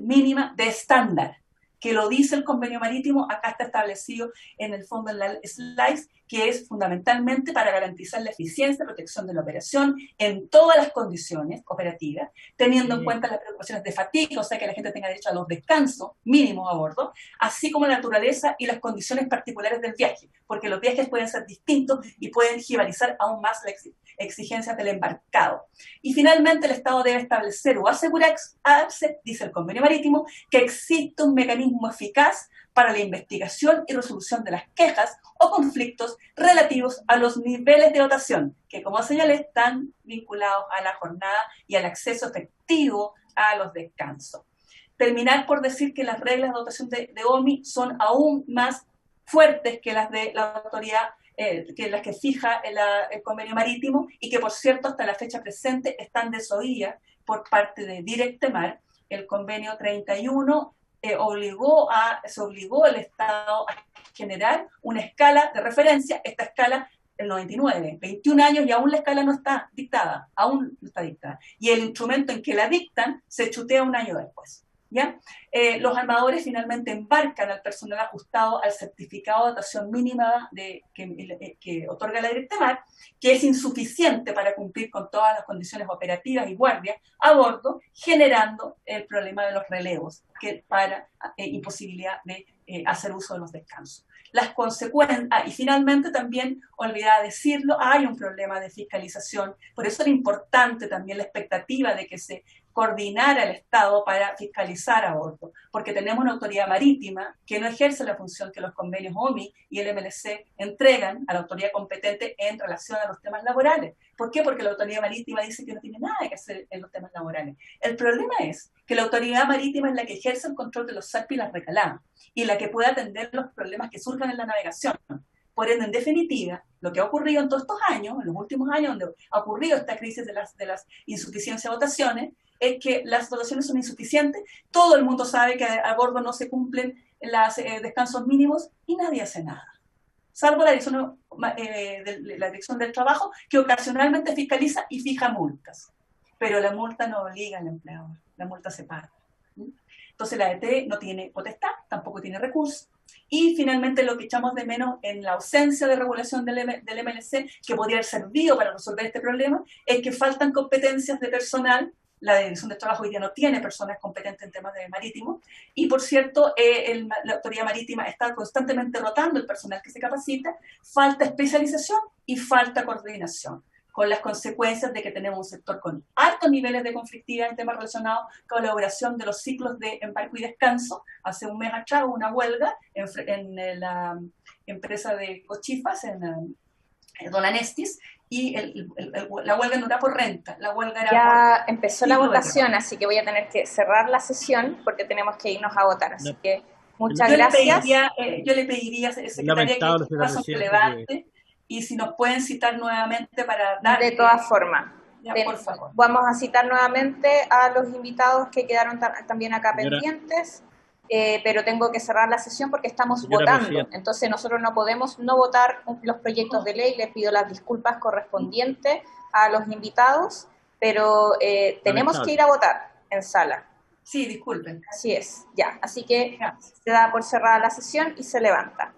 mínima de estándar. que lo dice el convenio marítimo, acá está establecido en el fondo en la slides, que es fundamentalmente para garantizar la eficiencia y protección de la operación en todas las condiciones operativas, teniendo en cuenta las preocupaciones de fatiga, o sea, que la gente tenga derecho a los descansos mínimos a bordo, así como la naturaleza y las condiciones particulares del viaje, porque los viajes pueden ser distintos y pueden jibalizar aún más la exigencias del embarcado. Y finalmente el Estado debe establecer o asegurarse, dice el convenio marítimo, que existe un mecanismo eficaz para la investigación y resolución de las quejas o conflictos relativos a los niveles de dotación, que como señalé están vinculados a la jornada y al acceso efectivo a los descansos. Terminar por decir que las reglas de dotación de OMI son aún más fuertes que las de la autoridad, que las que fija el convenio marítimo, y que por cierto hasta la fecha presente están desoídas por parte de Directemar. El convenio 31 se obligó al Estado a generar una escala de referencia, esta escala el 99, 21 años y aún la escala no está dictada, y el instrumento en que la dictan se chutea un año después. ¿Ya? Los armadores finalmente embarcan al personal ajustado al certificado de dotación mínima que otorga la Directemar, que es insuficiente para cumplir con todas las condiciones operativas y guardias a bordo, generando el problema de los relevos, que para imposibilidad de hacer uso de los descansos. Las consecuencias, y finalmente también, olvidaba decirlo, hay un problema de fiscalización, por eso era importante también la expectativa de que se coordinara el Estado para fiscalizar a bordo, porque tenemos una autoridad marítima que no ejerce la función que los convenios OMI y el MLC entregan a la autoridad competente en relación a los temas laborales. ¿Por qué? Porque la autoridad marítima dice que no tiene nada que hacer en los temas laborales. El problema es que la autoridad marítima es la que ejerce el control de los SACP y las recaladas, y la que puede atender los problemas que surjan en la navegación. Por ende, en definitiva, lo que ha ocurrido en todos estos años, en los últimos años, donde ha ocurrido esta crisis de las insuficiencias de dotaciones, es que las dotaciones son insuficientes, todo el mundo sabe que a bordo no se cumplen los descansos mínimos y nadie hace nada. Salvo la Dirección del Trabajo, que ocasionalmente fiscaliza y fija multas. Pero la multa no obliga al empleador, la multa se paga. Entonces la ET no tiene potestad, tampoco tiene recursos. Y finalmente lo que echamos de menos en la ausencia de regulación del MLC, que podría haber servido para resolver este problema, es que faltan competencias de personal. La Dirección de Trabajo hoy día no tiene personas competentes en temas de marítimo, y por cierto, la autoridad marítima está constantemente rotando el personal que se capacita, falta especialización y falta coordinación, con las consecuencias de que tenemos un sector con altos niveles de conflictividad en temas relacionados con la elaboración de los ciclos de embarco y descanso. Hace un mes atrás hubo una huelga en la empresa de cochifas, en Don Anestis, y la huelga no era por renta, la huelga era ya empezó la votación, así que voy a tener que cerrar la sesión porque tenemos que irnos a votar, así que muchas gracias. Yo le pediría, secretaria, que el caso se levante y si nos pueden citar nuevamente para dar... De todas formas. Por favor. Vamos a citar nuevamente a los invitados que quedaron también acá pendientes. Pero tengo que cerrar la sesión porque estamos votando. Entonces nosotros no podemos no votar los proyectos de ley. Les pido las disculpas correspondientes a los invitados, pero tenemos que ir a votar en sala. Sí, disculpen. Así es, ya. Así que se da por cerrada la sesión y se levanta.